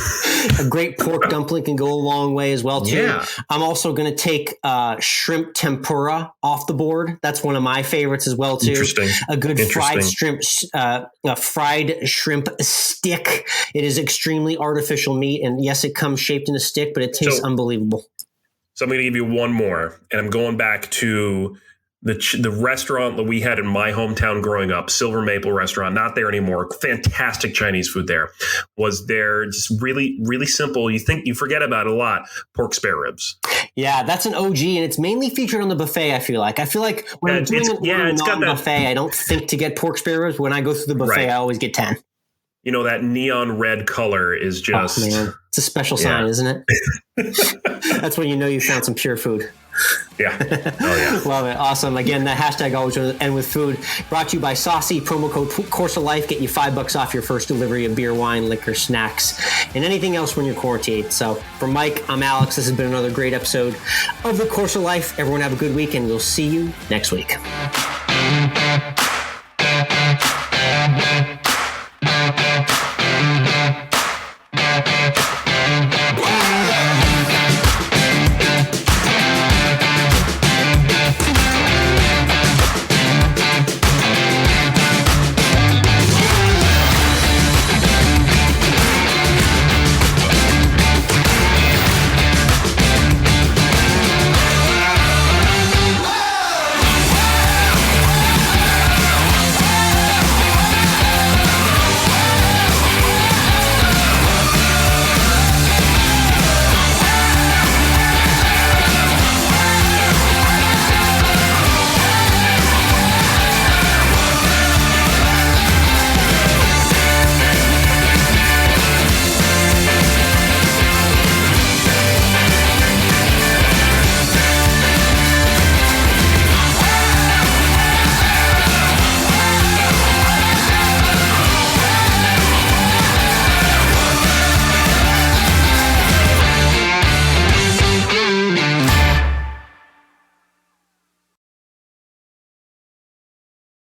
Speaker 1: A great pork dumpling can go a long way as well, too.
Speaker 2: Yeah.
Speaker 1: I'm also going to take shrimp tempura off the board. That's one of my favorites as well, too.
Speaker 2: Interesting.
Speaker 1: A good fried shrimp stick. It is extremely artificial meat, and yes, it comes shaped in a stick, but it tastes unbelievable.
Speaker 2: So I'm going to give you one more, and I'm going back to the restaurant that we had in my hometown growing up, Silver Maple Restaurant, not there anymore. Fantastic Chinese food there. Was there, just really, really simple. You forget about it a lot. Pork spare ribs. Yeah,
Speaker 1: that's an OG, and it's mainly featured on the buffet. I feel like when I'm doing a non-buffet, I don't think to get pork spare ribs. When I go through the buffet, I always get 10.
Speaker 2: That neon red color is just...
Speaker 1: Oh, man. It's a special sign, isn't it? That's when you know you found some pure food.
Speaker 2: Yeah. Oh, yeah.
Speaker 1: Love it. Awesome. Again, the hashtag always end with food. Brought to you by Saucy. Promo code Course of Life. Get you $5 off your first delivery of beer, wine, liquor, snacks, and anything else when you're quarantined. So for Mike, I'm Alex. This has been another great episode of The Course of Life. Everyone have a good week, and we'll see you next week.